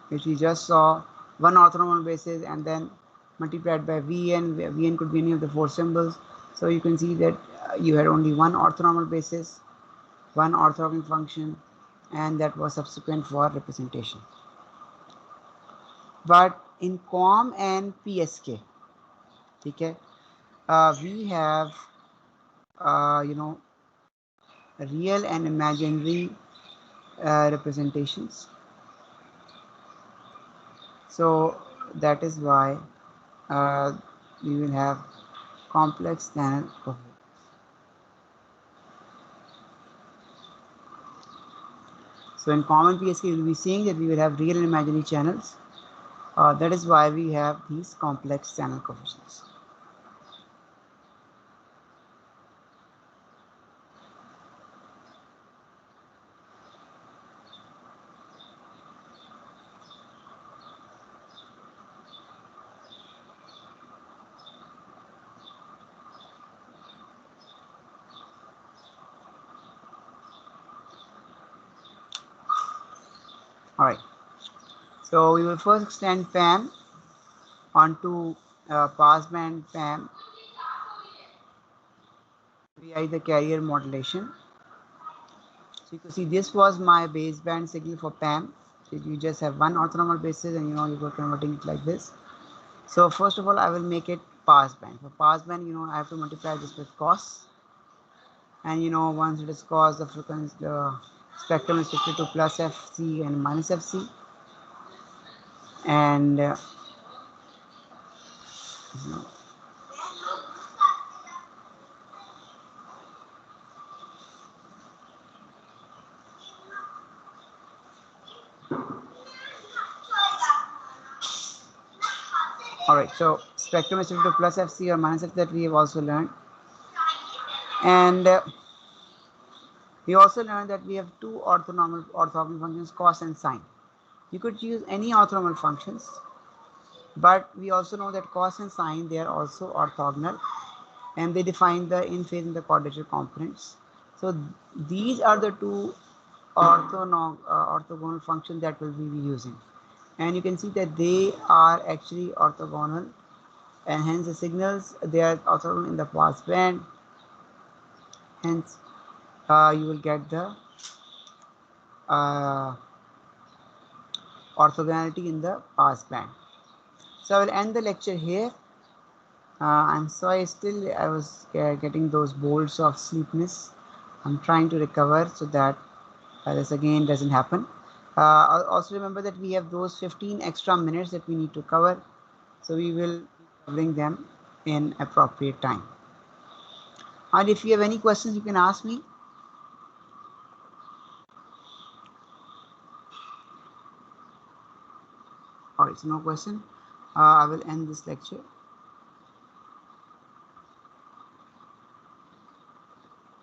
which we just saw, one orthonormal basis, and then multiplied by Vn. Vn could be any of the four symbols. So you can see that you had only one orthonormal basis, one orthogonal function, and that was subsequent for representation. But in COM and PSK, okay, we have you know, real and imaginary representations. So that is why we will have complex channel coherence. So in common PSK, we will be seeing that we will have real and imaginary channels. That is why we have these complex channel coefficients. Alright, so we will first extend PAM onto passband PAM via the carrier modulation. So you can see this was my baseband signal for PAM. So you just have one orthonormal basis, and you know you were converting it like this. So first of all, I will make it passband. For passband, you know, I have to multiply this with cos, and you know, once it is cos, the frequency, the spectrum is shifted to plus fc and minus fc, and you know, all right. So spectrum is shifted to plus fc or minus fc, that we have also learned, and we also learned that we have two orthogonal functions, cos and sine. You could use any orthogonal functions, but we also know that cos and sine, they are also orthogonal, and they define the in phase and the quadrature components. So these are the two orthogonal functions that will be using, and you can see that they are actually orthogonal, and hence the signals, they are orthogonal in the pass band. Hence you will get the uh, orthogonality in the pass band. So I will end the lecture here. I'm sorry, still I was getting those bolts of sleepiness. I'm trying to recover so that this again doesn't happen. Also remember that we have those 15 extra minutes that we need to cover, so we will be covering them in appropriate time. And if you have any questions, you can ask me. Alright, so no question. I will end this lecture.